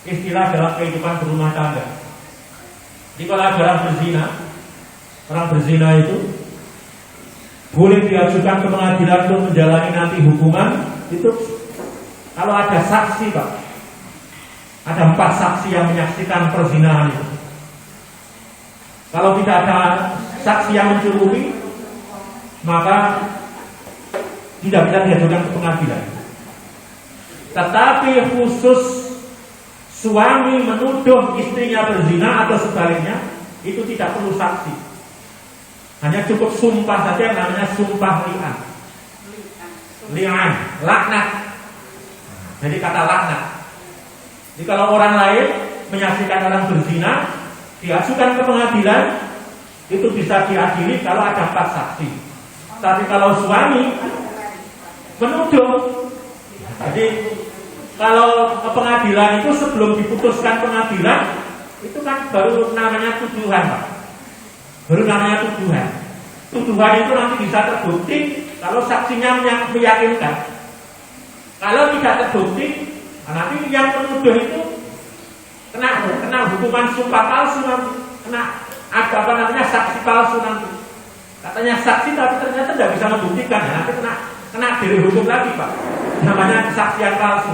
istilah dalam kehidupan berumah tangga. Jadi kalau ada orang berzina itu boleh diajukan ke pengadilan untuk menjalani nanti hukuman itu kalau ada saksi Pak. Ada 4 saksi yang menyaksikan perzinahan itu. Kalau tidak ada saksi yang mencuri, maka tidak bisa diajukan ke pengadilan. Tetapi khusus suami menuduh istrinya berzina atau sebaliknya, itu tidak perlu saksi. Hanya cukup sumpah saja yang namanya sumpah li'an. Li'an, laknat. Jadi kata laknat. Jadi kalau orang lain menyaksikan orang berzina, diajukan ke pengadilan, itu bisa diadili kalau ada 4 saksi. Tapi kalau suami menuduh, jadi kalau ke pengadilan itu sebelum diputuskan pengadilan, itu kan baru namanya tuduhan Pak. Baru namanya tuduhan. Tuduhan itu nanti bisa terbukti kalau saksinya meyakinkan. Kalau tidak terbukti, nanti yang menuduh itu kena hukuman sumpah palsu nanti, kena saksi palsu nanti. Katanya saksi tapi ternyata tidak bisa membuktikan, nanti kena dihukum lagi Pak. Namanya kesaksian palsu.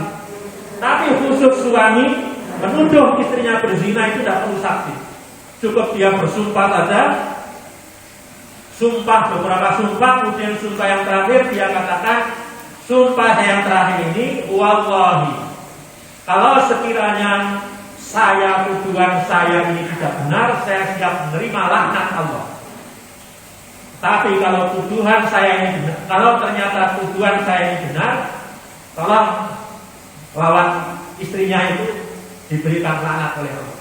Tapi khusus suami menuduh istrinya berzina itu tidak perlu saksi. Cukup dia bersumpah saja. Sumpah, beberapa sumpah, kemudian sumpah yang terakhir dia katakan, sumpah yang terakhir ini wallahi, kalau sekiranya tuduhan saya ini tidak benar, saya siap menerima laknat Allah. Tapi kalau tuduhan saya ini benar, kalau ternyata tuduhan saya ini benar, tolong lawan istrinya itu diberikan laknat oleh Allah.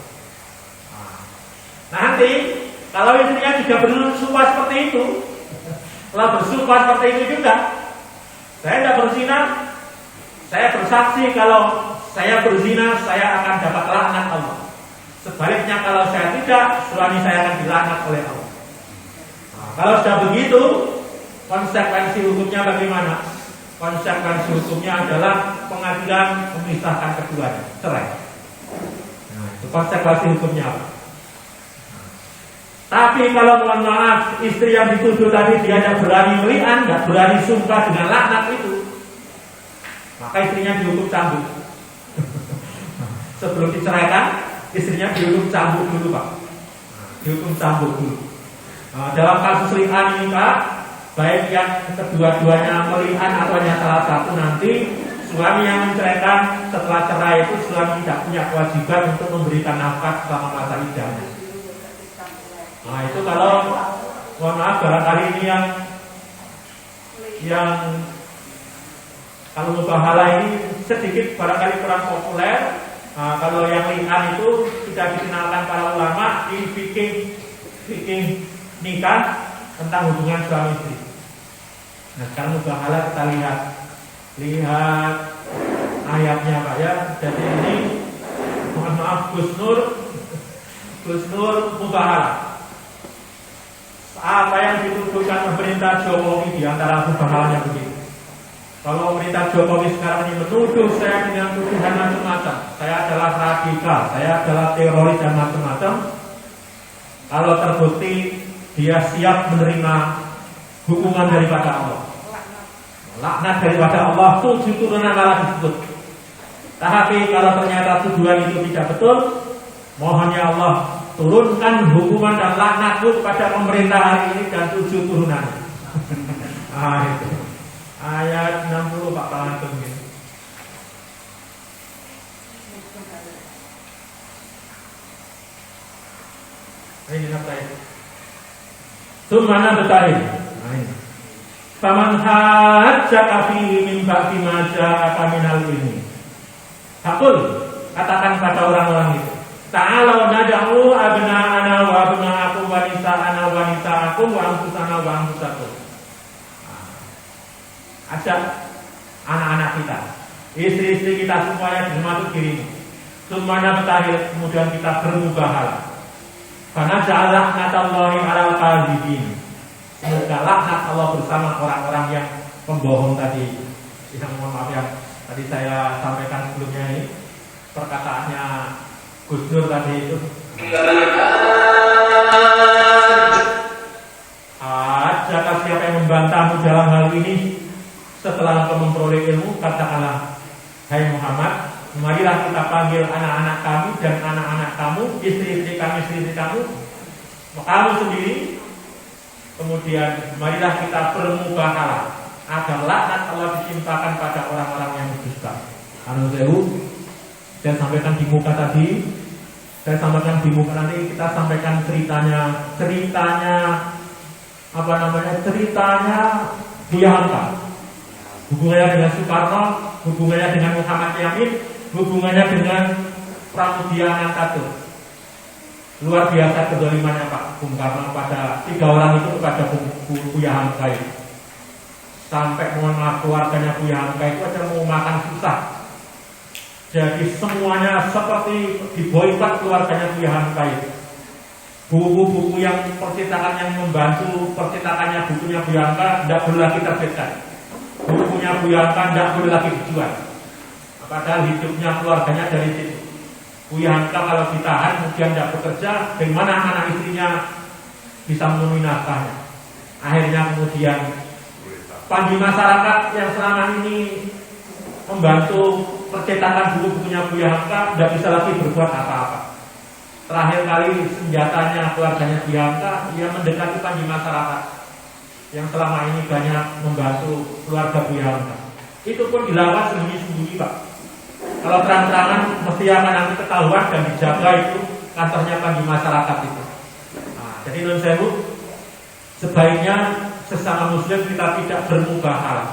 Nanti kalau istrinya juga bersumpah seperti itu, kalau bersumpah seperti itu juga, saya tidak berzina, saya bersaksi kalau saya berzina, saya akan dapat laknat Allah. Sebaliknya kalau saya tidak, suami saya akan dilaknat oleh Allah. Nah, kalau sudah begitu, konsekuensi hukumnya bagaimana? Konsekuensi hukumnya adalah pengadilan memisahkan keduanya, cerai. Nah, itu konsekuensi hukumnya apa? Tapi kalau mohon maaf, istri yang dituduh tadi dia tidak berani melihat, tidak berani sumpah dengan laknat itu, maka istrinya dihukum cambuk. Sebelum diceraikan, istrinya dihukum cambuk dulu, Pak. Dihukum cambuk dulu. Dalam kasus li'an ini, Pak, baik yang kedua-duanya melihat atau hanya salah satu, nanti suami yang menceraikan setelah cerai itu suami tidak punya kewajiban untuk memberikan nafkah selama masa iddahnya. Nah itu kalau mohon maaf barangkali ini yang kalau mubahalah ini sedikit barangkali kurang populer. Nah, kalau yang li'an itu sudah dikenalkan para ulama di fikih nikah tentang hubungan suami istri. Nah sekarang mubahalah kita lihat ayatnya Pak ya. Jadi ini mohon maaf Gus Nur mubahalah. Apa yang dituduhkan pemerintah Jokowi di antara mubahalahnya begini. Kalau pemerintah Jokowi sekarang ini menuduh saya dengan tuduhan macam-macam, saya adalah radikal, saya adalah teroris dan macam-macam. Kalau terbukti dia siap menerima hukuman daripada Allah, laknat daripada Allah, 7 turunan malah disebut. Tapi kalau ternyata tuduhan itu tidak betul, mohon ya Allah turunkan hukuman dan laknatmu kepada pemerintah hari ini dan 7 turunan. Itu ayat 60 Pak Palantung gitu. Ini apa itu? Sumana betahin. Faman hajjaka fihi min ba'di ma ja'aka minal ilmi. Hakul, katakan pada orang-orang itu, ta'alau nad'u abna'ana wa abna'akum wa nisa'ana wa nisa'akum wa anfusana wa anfusakum. Ajak anak-anak kita, istri-istri kita semuanya termasuk dirimu. Semuanya bertahil, kemudian kita bermubahalah. Karena ja'allah natallahi alal kadhibin. Semoga laknat Allah bersama orang-orang yang pembohong tadi. Yang mohon maaf yang tadi saya sampaikan sebelumnya ini, perkataannya Gus Nur tadi itu. Jika siapa yang membantahmu dalam hal ini, setelah engkau memperoleh ilmu, katakanlah, hai Muhammad, marilah kita panggil anak-anak kami dan anak-anak kamu, istri-istri kami, istri-istri kamu sendiri. Kemudian marilah kita bermubahalah agar laknat Allah ditimpakan pada orang-orang yang berdusta. Anu sewu, saya sampaikan di muka tadi, saya sampaikan di muka nanti kita sampaikan ceritanya Buya Hamka. Hubungannya dengan Soekarno, hubungannya dengan Muhammad Yamin, hubungannya dengan Pramudia Anantatur. Luar biasa kezalimannya Pak Bung Karno pada 3 orang itu kepada Buya Hamka itu. Sampai mohon maaf keluarganya Buya Hamka itu aja mau makan susah. Jadi semuanya seperti diboikot keluarganya Buya Hamka itu. Buku-buku yang percetakan yang membantu percetakannya bukunya Buya Hamka tidak boleh lagi terbitkan. Bukunya Buya Hamka tidak boleh lagi dijual. Padahal hidupnya keluarganya dari situ. Buya Hamka kalau ditahan kemudian tidak bekerja, bagaimana anak istrinya bisa memenuhi nafkahnya? Akhirnya kemudian panji masyarakat yang selama ini membantu percetakan buku-bukunya Buya Hamka tidak bisa lagi berbuat apa-apa. Terakhir kali senjatanya keluarganya Buya Hamka, ia mendekati panji masyarakat yang selama ini banyak membantu keluarga Buya Hamka. Itu pun dilakukan sembunyi-sembunyi Pak. Kalau terang-terangan mesti akan nanti ketahuan dan dijaga itu kantornya panji masyarakat itu. Nah, jadi nun sewu, sebaiknya sesama muslim kita tidak bermubahalah.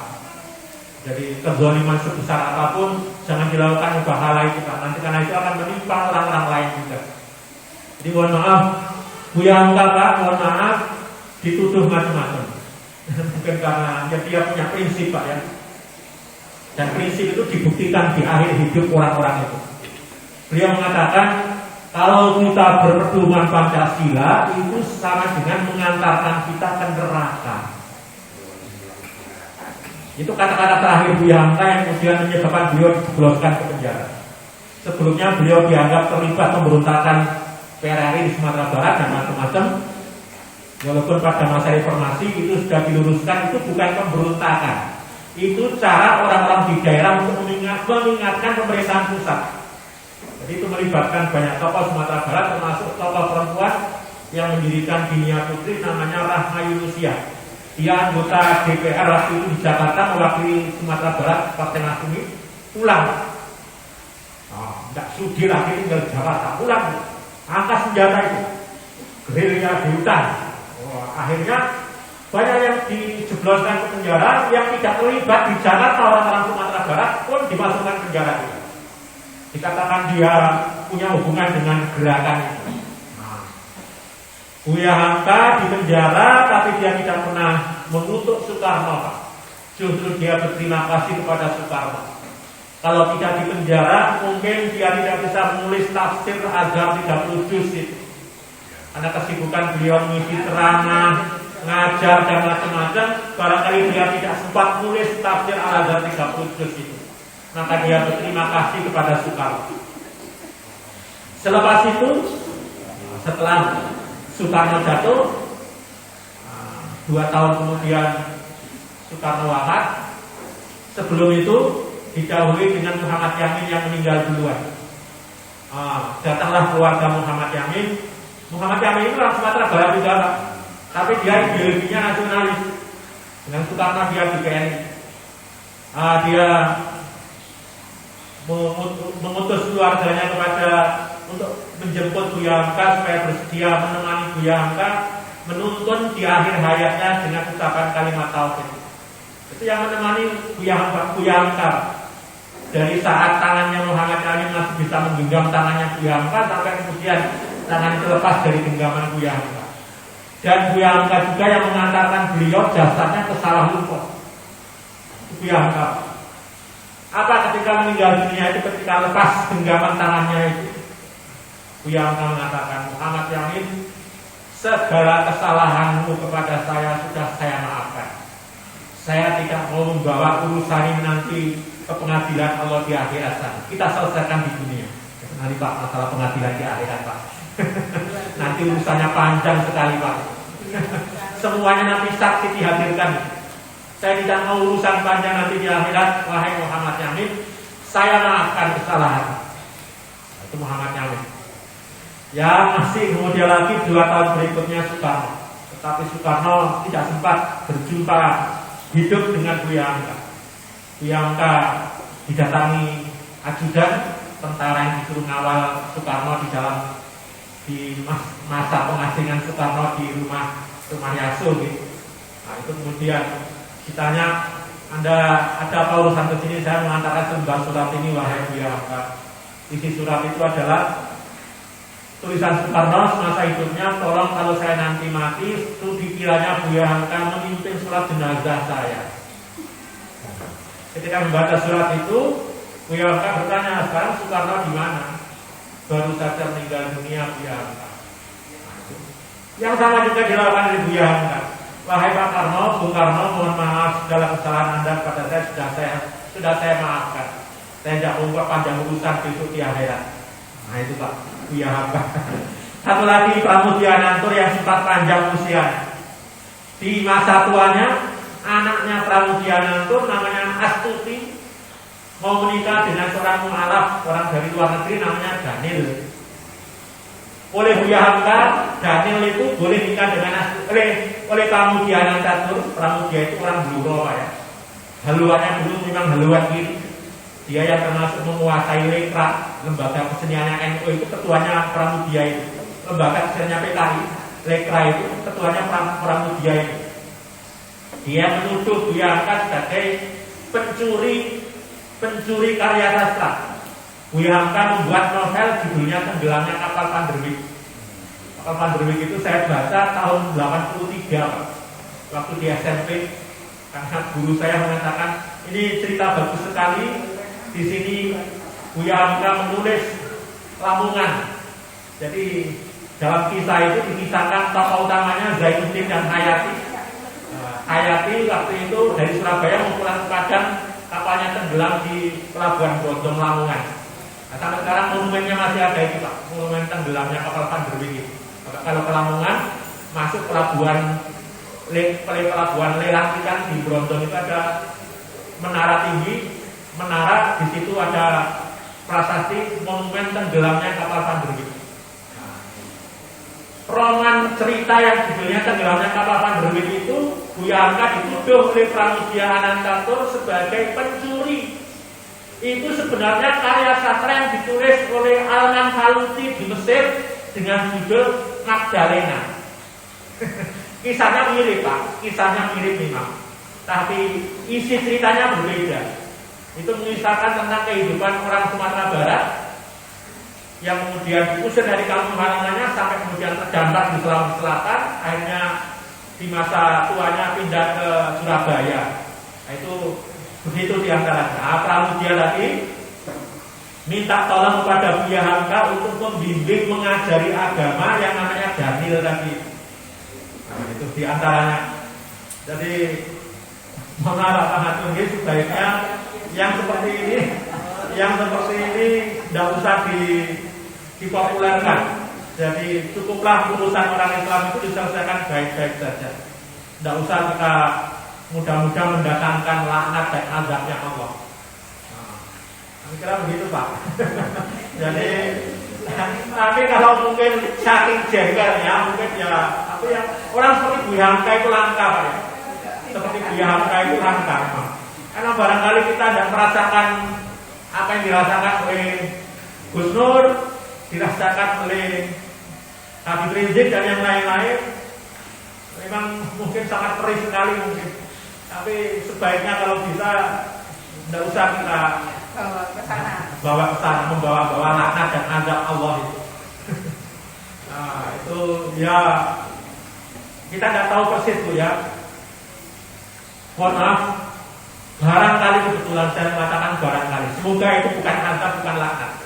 Jadi kezaliman sebesar apapun jangan dilakukan mubahalah itu Pak. Nanti karena itu akan menimpa orang-orang lain juga. Jadi mohon maaf, Buya Hamka Pak, mohon maaf dituduh macam-macam. Mungkin karena dia punya prinsip Pak ya. Dan prinsip itu dibuktikan di akhir hidup orang-orang itu. Beliau mengatakan Kalau kita berpedoman Pancasila itu sama dengan mengantarkan kita ke neraka. Itu kata-kata terakhir Buya Hamka yang kemudian menyebabkan beliau dijebloskan ke penjara. Sebelumnya beliau dianggap terlibat pemberontakan PRRI di Sumatera Barat dan macam-macam. Walaupun pada masa reformasi itu sudah diluruskan, itu bukan pemberontakan. Itu cara orang-orang di daerah untuk mengingatkan pemerintahan pusat. Jadi itu melibatkan banyak tokoh Sumatera Barat, termasuk tokoh perempuan yang mendirikan Dinia Putri namanya Rahma Yunusia. Dia anggota DPR waktu itu di Jakarta mewakili Sumatera Barat Partai Nasdem, pulang. Tidak sudi lagi tinggal di Jakarta, pulang, angkat senjata itu, gerilya di hutan. Akhirnya banyak yang dijebloskan ke penjara, yang tidak terlibat di Jakarta orang-orang Sumatera Barat pun dimasukkan ke penjara itu. Dikatakan dia punya hubungan dengan gerakan itu. Buya Hamka di penjara, tapi dia tidak pernah mengutuk Soekarno. Justru dia berterima kasih kepada Soekarno. Kalau tidak di penjara, mungkin dia tidak bisa menulis tafsir Azhar 30 juz itu. Karena kesibukan beliau mengisi ceramah, ngajar dan macam-macam, barangkali dia tidak sempat menulis tafsir Al-Azhar 30 juz itu. Maka dia berterima kasih kepada Soekarno. Selepas itu, setelah Soekarno jatuh, 2 tahun kemudian Soekarno wafat. Sebelum itu didahului dengan Muhammad Yamin yang meninggal duluan. Datanglah keluarga Muhammad Yamin. Muhammad Yamin itu orang Sumatera Barat juga, Pak. Tapi dia ideologinya nasionalis. Dengan Soekarno dia di PNI. Dia mengutus keluarganya untuk menjemput Buya Hamka supaya bersedia menemani Buya Hamka menuntun di akhir hayatnya dengan ucapan kalimat tauhid. Itu yang menemani Buya Hamka dari saat tangannya Muhammad Yamin masih bisa menggenggam tangannya Buya Hamka sampai kemudian tangan terlepas dari genggaman Buya Hamka. Dan Buya Hamka juga yang mengantarkan beliau jasadnya ke Salahuddin. Buya Hamka. Apa ketika meninggal dunia itu, ketika lepas genggaman tangannya itu, Buya Hamka mengatakan, Muhammad Yamin, segala kesalahanmu kepada saya sudah saya maafkan. Saya tidak mau membawa urusan ini nanti ke pengadilan Allah di akhirat sana. Kita selesaikan di dunia. Nanti Pak, masalah pengadilan di akhirat Pak. Nanti urusannya panjang sekali Pak. Semuanya nanti saksi dihadirkan. Saya tidak mau urusan panjang nanti di akhirat. Wahai Muhammad Yamin, saya maafkan kesalahan. Itu Muhammad Yamin. Ya masih kemudian lagi 2 tahun berikutnya Soekarno. Tetapi Soekarno tidak sempat berjumpa hidup dengan Buya Hamka. Buya Hamka didatangi ajudan tentara yang disuruh ngawal Soekarno di masa pengasingan Soekarno di rumah Yaso gitu. Nah itu kemudian ditanya, Anda ada apa urusan ke sini? Saya mengantarkan sebuah surat ini wahai Buya Hamka. Isi surat itu adalah tulisan Soekarno semasa hidupnya, tolong kalau saya nanti mati, itu dikiranya Buya Hamka memimpin sholat jenazah saya. Ketika membaca surat itu, Buya Hamka bertanya, sekarang Soekarno di mana? Baru saja meninggal dunia Buya Hamka. Yang sama juga dilakukan oleh Buya Hamka. Wahai Pak Karno, Bung Karno, mohon maaf segala kesalahan Anda kepada saya sudah saya maafkan. Saya tidak mau panjang urusan besok di akhirat. Nah itu Pak Buya Hamka. Satu lagi Pramudianantur yang sempat panjang usianya. Di masa tuanya, anaknya Pramudianantur namanya Astuti mau menikah dengan seorang mu'alaf, orang dari luar negeri namanya Daniel. Oleh Buya Hamka, Daniel itu boleh nikah dengan oleh Pramudianantur. Pramudia itu orang Bluro ya. Haluannya dulu memang haluan kiri. Dia yang termasuk menguasai Lekra, lembaga keseniannya NU itu ketuanya Pramudia itu. Lembaga keseniannya PKI, Lekra itu ketuanya Pramudia itu. Dia menuduh Buya Hamka sebagai pencuri karya sastra. Buya Hamka membuat novel judulnya Tenggelamnya Kapal Panderwijk. Kapal Panderwijk itu saya baca tahun 83 waktu di SMP. Karena guru saya mengatakan ini cerita bagus sekali. Di sini Buya Hamka menulis Lamongan Jadi dalam kisah itu dikisahkan tokoh utamanya Zainuddin dan Hayati. Hayati waktu itu dari Surabaya mau pulang ke Padang, kapalnya tenggelam di pelabuhan Brondong Lamongan. Nah, sampai sekarang monumennya masih ada itu Pak, monumen tenggelamnya kapal Panderwigi. Kalau ke Lamongan masuk pelabuhan Lelang ikan di Brondong itu ada menara tinggi, menara di situ ada prasasti monumen tenggelamnya kapal Panderwigi. Roman cerita yang judulnya Tenggelamnya Kapal Panderwigi itu Buya Hamka dituduh oleh Pramudia Anantatur sebagai pencuri. Itu sebenarnya karya sastra yang ditulis oleh Alman Faluti di Mesir dengan judul Magdalena. Kisahnya mirip Pak, kisahnya mirip memang, tapi isi ceritanya berbeda. Itu mengisahkan tentang kehidupan orang Sumatera Barat yang kemudian diusir dari kampung halamannya sampai kemudian terdampar di Sulawesi Selatan, akhirnya di masa tuanya pindah ke Surabaya. Nah, itu begitu diantaranya. Nah, Pramudia tadi minta tolong kepada Buya Hamka untuk membimbing mengajari agama yang namanya Daniel tadi. Nah, itu diantaranya. Jadi mohon Pak Hatur ini sebaiknya yang seperti ini tidak usah dipopulerkan. Jadi cukuplah urusan orang Islam itu diselesaikan baik-baik saja. Tidak usah kita mudah-mudah mendatangkan laknat dan azabnya Allah. Nah, kira begitu Pak. Jadi tapi kalau mungkin saking jengkelnya mungkin ya, tapi yang orang seperti Buya Hamka itu langka Pak ya. Seperti Buya Hamka itu langka memang. Karena barangkali kita tidak merasakan apa yang dirasakan oleh Gus Nur, dirasakan oleh Habib Rizik dan yang lain-lain. Memang mungkin sangat perih sekali mungkin. Tapi sebaiknya kalau bisa tidak usah kita bawa ke sana, membawa laknat dan azab Allah itu. Nah, itu ya kita tidak tahu persis Bu ya. Mohon maaf, barangkali kebetulan saya mengatakan barangkali. Semoga itu bukan azab, bukan laknat.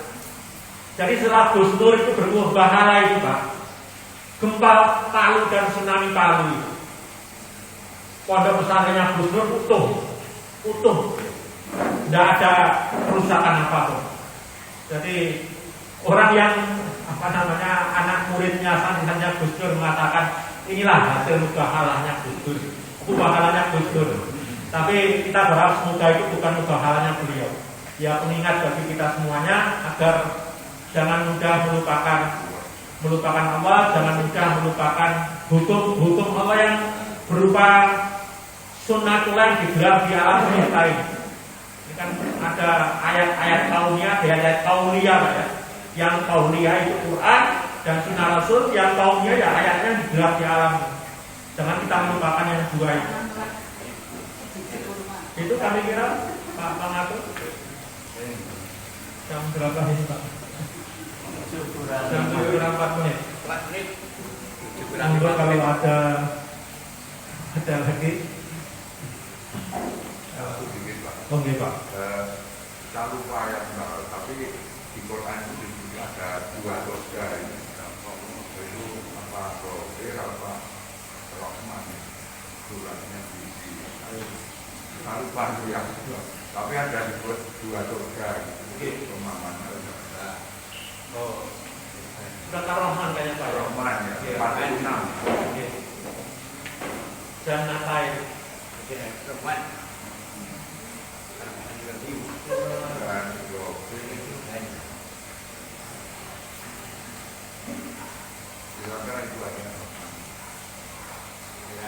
Jadi setelah Gus Nur itu berbuah bahala itu Pak, gempa Palu dan tsunami Palu itu, pondok pesantrennya Gus Nur utuh, tidak ada kerusakan apapun. Jadi orang yang anak muridnya santrinya Gus Nur mengatakan inilah hasil mubahalahnya Gus Nur, mubahalahnya Gus Nur. Tapi kita berharap semoga itu bukan mubahalahnya beliau. Ya pengingat bagi kita semuanya agar jangan mudah melupakan Allah, jangan mudah melupakan hukum Allah yang berupa sunnatul yang digelar di alam semesta ini. Ini kan ada ayat-ayat kauniyah, ayat kauliyah ya. Yang kauliyah itu Quran dan sunnah Rasul, yang kauniyah ya ayatnya yang digelar di alam. Jangan kita melupakan yang dua itu. Itu kami kira Pak Pengatur. Jam berapa ini Pak? Jam 4 menit. Monggo kalau ada lagi. Oke Pak. Kita lupa ya, tapi di Quran itu juga ada dua surga ini. Itu apa? Kafir apa? Rahman. Suratnya di kita lupa itu ya. Tapi ada dua surga. Pemahaman. Oh, surat Ar-Rahman kayaknya Pak. Rahman ya, 46. Jannatain. Rahman.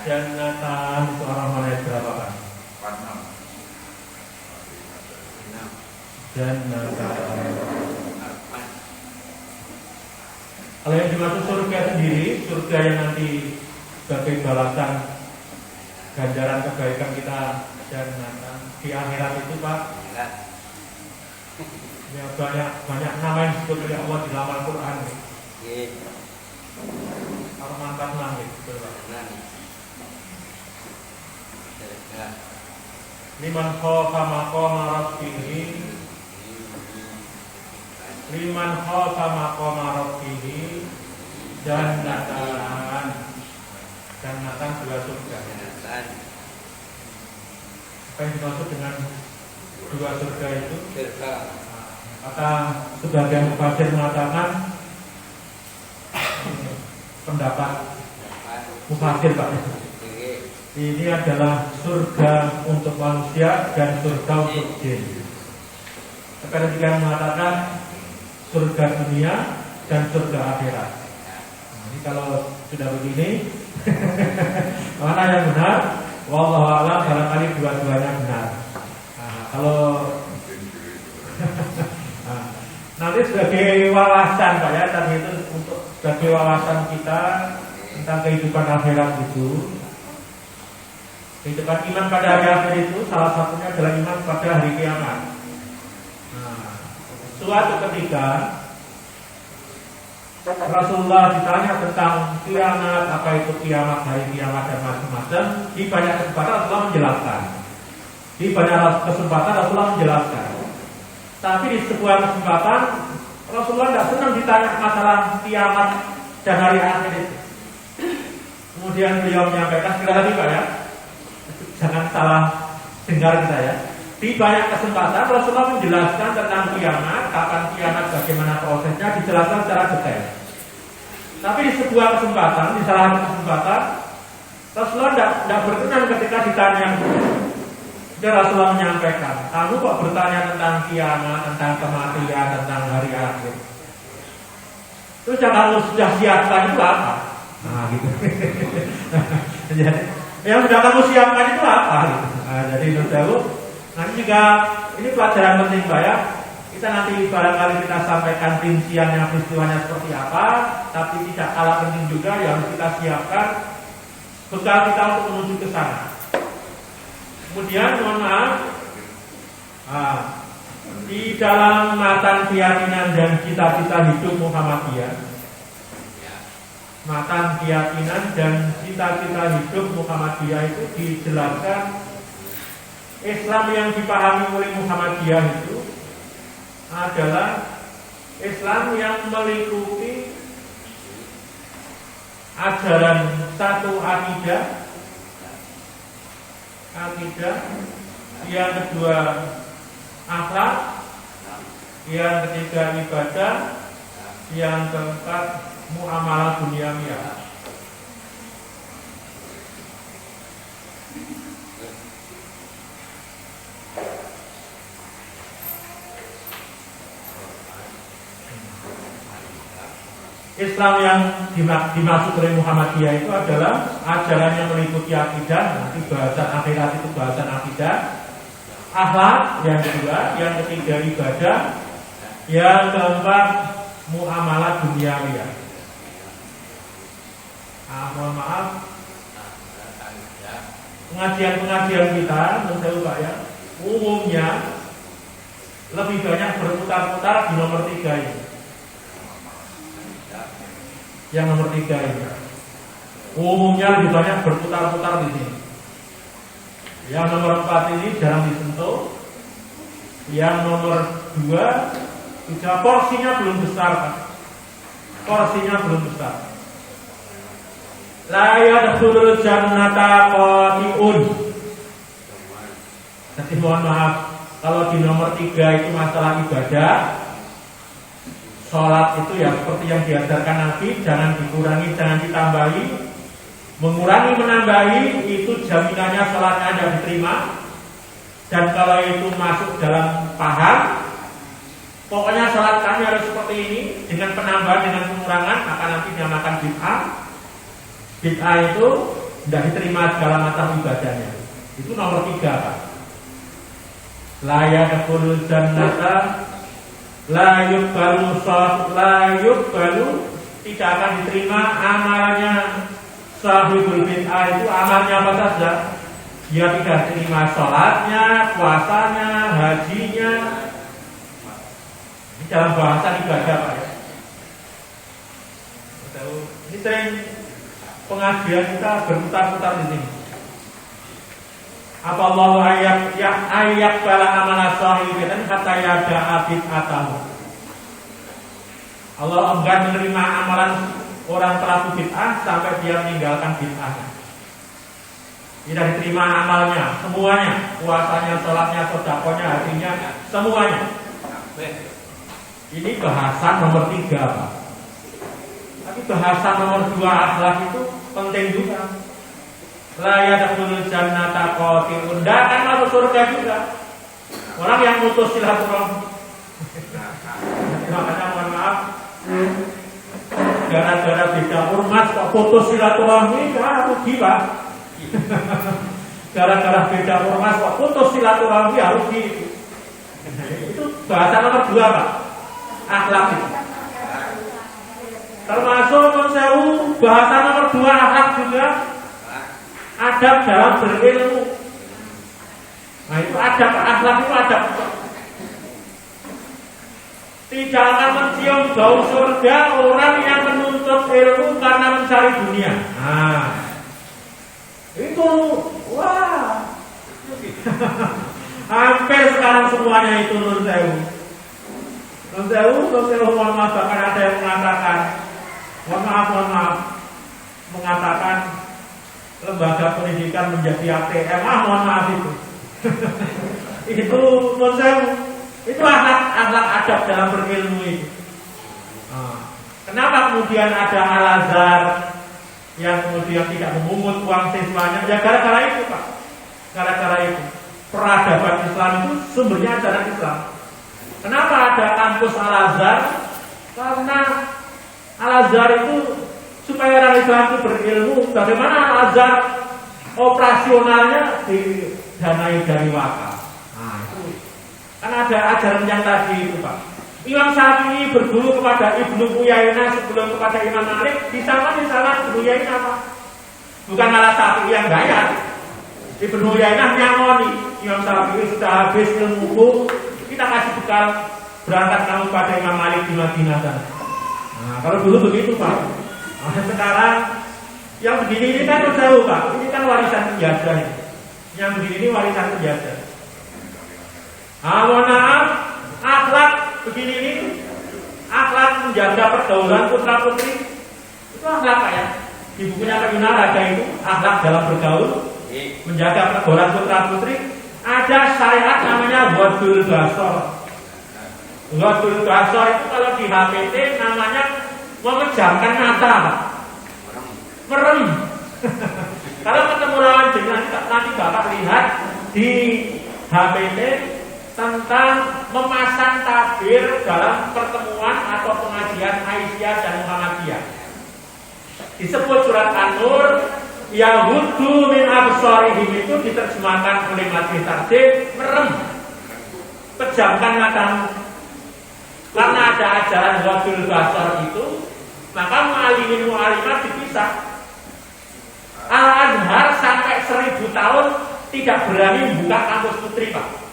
Jannatan itu Ar-Rahman ayat berapa Pak? 46. Jannatan. Kalau yang dimaksud surga sendiri, surga yang nanti sebagai balasan ganjaran kebaikan kita dan di akhirat itu Pak, ya banyak nama yang disebut oleh Allah di dalam Al-Quran. Ar-Rahman 46 itu Pak. Liman khafa maqama rabbih liman khafa maqama rabbih jannatan dua surga. Apa yang dimaksud dengan dua surga itu? Kata sebagian mufassir mengatakan pendapat mufassir Pak, ini adalah surga untuk manusia dan surga untuk jin. Sebagian mengatakan surga dunia dan surga akhirat. Nah, ini kalau sudah begini mana yang benar? Wallahu a'lam, barangkali dua-duanya benar. Nah, kalau nanti sebagai wawasan Pak ya, tadi itu untuk sebagai wawasan kita tentang kehidupan akhirat itu. Kehidupan iman pada hari akhir itu salah satunya adalah iman pada hari kiamat. Nah, suatu ketika Rasulullah ditanya tentang kiamat, apa itu kiamat, hari kiamat dan macam-macam. Di banyak kesempatan Rasulullah menjelaskan. Tapi di sebuah kesempatan Rasulullah tidak senang ditanya masalah kiamat dan hari akhir itu. Kemudian beliau menyampaikan, sekali lagi Pak ya, jangan salah dengar kita ya. Di banyak kesempatan Rasulullah menjelaskan tentang kiamat, kapan kiamat, bagaimana prosesnya, dijelaskan secara detail. Tapi di sebuah kesempatan, di salah satu kesempatan, Rasulullah tidak berkenan ketika ditanya. Jadi Rasulullah menyampaikan, kamu kok bertanya tentang kiamat, tentang kematian, tentang hari akhir. Terus yang kamu sudah siapkan itu apa? Nah gitu. Yang sudah kamu siapkan itu apa? Gitu. Nah, jadi menurut saya, nanti juga ini pelajaran penting Pak ya. Kita nanti barangkali kita sampaikan rinciannya, peristiwanya seperti apa, tapi tidak kalah penting juga yang harus kita siapkan bekal kita untuk menuju ke sana. Kemudian mohon maaf, di dalam matan keyakinan dan cita-cita hidup Muhammadiyah, matan keyakinan dan cita-cita hidup Muhammadiyah itu dijelaskan Islam yang dipahami oleh Muhammadiyah itu adalah Islam yang meliputi ajaran satu akidah, yang kedua akhlak, yang ketiga ibadah, yang keempat muamalah duniawiyah. Islam yang dimaksud oleh Muhammadiyah itu adalah ajaran yang meliputi akidah, nanti bahasan akhirat itu bahasan akidah, akhlak yang kedua, yang ketiga ibadah, yang keempat muamalah duniawiyah. Mohon maaf, pengajian kita menurut Pak ya, umumnya lebih banyak berputar-putar di nomor 3 ini. Yang nomor 3 ini umumnya lebih banyak berputar-putar di sini. Yang nomor 4 ini jarang disentuh. Yang nomor 2 juga porsinya belum besar Pak. Porsinya belum besar. La yadkhulul jannata qati'un. Jadi mohon maaf, kalau di nomor 3 itu masalah ibadah, sholat itu ya seperti yang diajarkan Nabi, jangan dikurangi, jangan ditambahi. Mengurangi, menambahi itu jaminannya sholatnya tidak diterima. Dan kalau itu masuk dalam paham, pokoknya sholat kami harus seperti ini, dengan penambahan, dengan pengurangan, maka nanti dinamakan bid'ah. Bid'ah itu tidak diterima segala macam ibadahnya. Itu nomor 3 Pak. La yadkhulul jannata la yuqbalu tidak akan diterima amalnya sahibul bid'ah. Itu amalnya apa saja? Dia tidak terima sholatnya, puasanya, hajinya. Ini dalam bahasan ibadah Pak ya. Ini sering pengajian kita berputar-putar di sini. Apa Allah ayat bala amala sahibatan hatta yada abid atahu. Allah enggan menerima amalan orang pelaku bid'ah sampai dia meninggalkan bid'ahnya. Tidak diterima amalnya, semuanya, puasanya, sholatnya, sedekahnya, hatinya, semuanya. Ini bahasan nomor 3, Pak. Tapi bahasan nomor 2 akhlak itu penting juga. La yadkhulul jannata qatilun, tidak akan masuk surga juga orang yang putus silaturahmi. Makanya mohon maaf, gara-gara beda ormas kok putus silaturahmi, rugi Pak. Gara-gara beda ormas kok putus silaturahmi, rugi. Itu bahasa nomor 2 Pak, akhlak itu. Termasuk konsewu bahasa nomor 2 akhlak juga adab dalam berilmu. Nah itu adab, akhlak itu adab. Tidak akan mencium bau surga orang yang menuntut ilmu karena mencari dunia. Nah, itu wah. Hampir sekarang semuanya itu Nun Sewu, mohon maaf, bahkan ada yang mengatakan, mohon maaf, mengatakan lembaga pendidikan menjadi ATM. Mohon maaf itu. Itu Nun Sewu. Itu akhlak adab dalam berilmu itu. Kenapa kemudian ada Al-Azhar yang kemudian tidak memungut uang siswanya? Ya gara-gara itu Pak. Gara-gara itu. Peradaban Islam itu sumbernya ajaran Islam. Kenapa ada kampus Al-Azhar? Karena Al-Azhar itu supaya orang Islam itu berilmu. Bagaimana Al-Azhar operasionalnya didanai dari wakaf. Kan ada ajaran yang tadi itu Pak. Imam Syafi'i berguru kepada Ibnu Uyainah sebelum kepada Imam Malik. Di sana Ibnu Uyainah Pak. Bukan malah Syafi'i yang bayar. Ibnu Uyainah nyangoni. Imam Syafi'i sudah habis ilmu, kita kasih bekal berangkat kamu pada Imam Malik di Madinah sana. Nah kalau dulu begitu Pak. Nah, sekarang yang begini ini kan jauh Pak. Ini kan warisan penjajah. Yang begini ini warisan penjajah. Mohon maaf, akhlak begini ini, akhlak menjaga pergaulan putra putri itu akhlak Pak ya. Di bukunya Kayuna Raga itu akhlak dalam bergaul, menjaga pergaulan putra putri. Ada syariat namanya wadul basor. Wadul basor itu kalau di HPT namanya memejamkan mata Pak. Merem. Kalau ketemu lawan jenis nanti Bapak lihat di HPT tentang memasang tabir dalam pertemuan atau pengajian Aisyah dan Muhammadiyah. Disebut surat An-Nur, Yahudu min absarihim itu diterjemahkan oleh Majelis Tarjih, merem, pejamkan matamu. Karena ada ajaran wadul basar itu, maka mu'alimin mu'alimat dipisah. Al-Azhar sampai 1000 tahun tidak berani buka kampus putri Pak.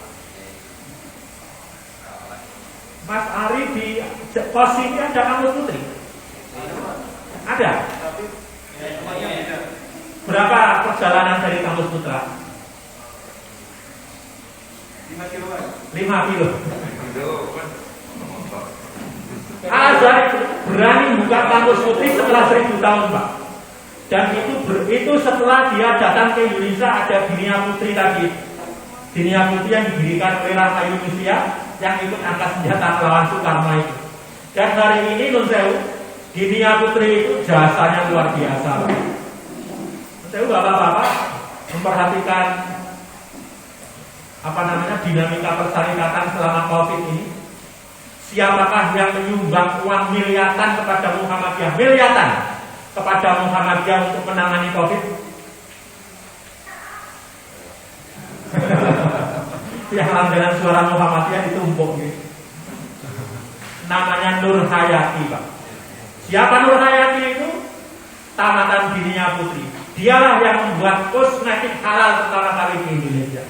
Mas Ari di pos ini ada kampus putri? Ada? Berapa perjalanan dari kampus putra? 5 kilo. Al-Azhar berani buka kampus putri setelah 1000 tahun Pak. Dan itu setelah dia datang ke Indonesia ada Dinia Putri tadi. Dinia Putri yang didirikan oleh Rahayu Musia yang ikut angkat senjata melawan Soekarno itu. Dan hari ini Nun Sewu, Dinia Putri itu jasanya luar biasa. Nun Sewu bapak-bapak memperhatikan dinamika persyarikatan selama COVID ini. Siapakah yang menyumbang uang miliatan kepada Muhammadiyah? Miliatan kepada Muhammadiyah untuk menangani COVID? Yang langganan suara Muhammadiyah itu umpuk gitu. Namanya Nur Hayati Pak. Siapa Nur Hayati itu? Tamatan Dinia Putri. Dialah yang membuat kosmetik halal pertama kali di Indonesia.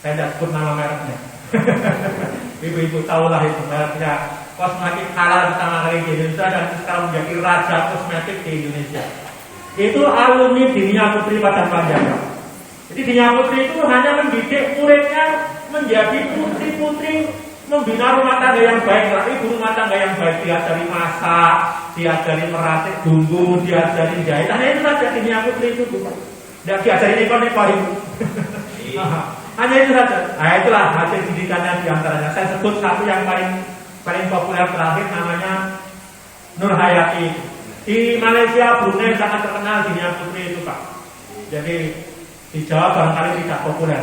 Saya tidak sebut nama mereknya. Ibu-ibu tahulah itu mereknya. Kosmetik halal pertama kali di Indonesia dan sekarang menjadi raja kosmetik di Indonesia. Itu alumni Dinia Putri Padang Panjang. Jadi Dinia Putri itu hanya mendidik muridnya menjadi putri-putri Membina rumah tangga yang baik, ibu rumah tangga yang baik, diajari masak, diajari meracik bumbu, diajari jahit. Hanya itu saja Gini Putri itu, Bu. Tidak diajari neko-neko itu. Hanya itu saja. Nah, itulah hasil didikannya diantaranya. Saya sebut satu yang paling populer terakhir, namanya Nur Hayati. Di Malaysia, Brunei sangat terkenal Gini Putri itu, Pak. Jadi di Jawa barangkali tidak populer.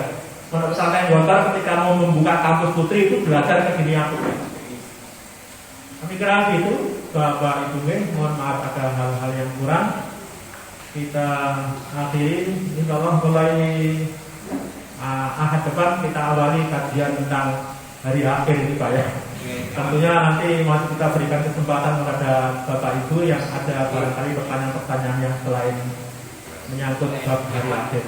Pondok Pesantren Gontor ketika mau membuka kampus putri itu belajar ke Gini Putri. Kami kira gitu, Bapak Ibu, mohon maaf ada hal-hal yang kurang. Kita akhiri, insya Allah mulai ahad depan kita awali kajian tentang hari akhir ini, Pak ya. Tentunya nanti masih kita berikan kesempatan kepada Bapak Ibu yang ada barangkali pertanyaan-pertanyaan yang selain menyangkut bab hari akhir.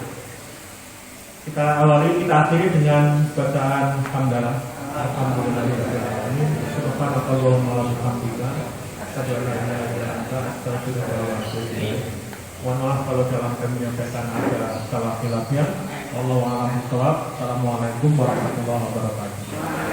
Kita awali, kita akhiri dengan bacaan hamdalah. Alhamdulillahirobbilalamin. Subhanakallahumma wa bihamdika, asyhadu an la ilaha illa anta, astaghfiruka wa atubu ilaik. Mohon maaf kalau dalam kami menyampaikan ada salah khilafnya. Wallahu a'lam bishawab. Assalamualaikum warahmatullahi wabarakatuh.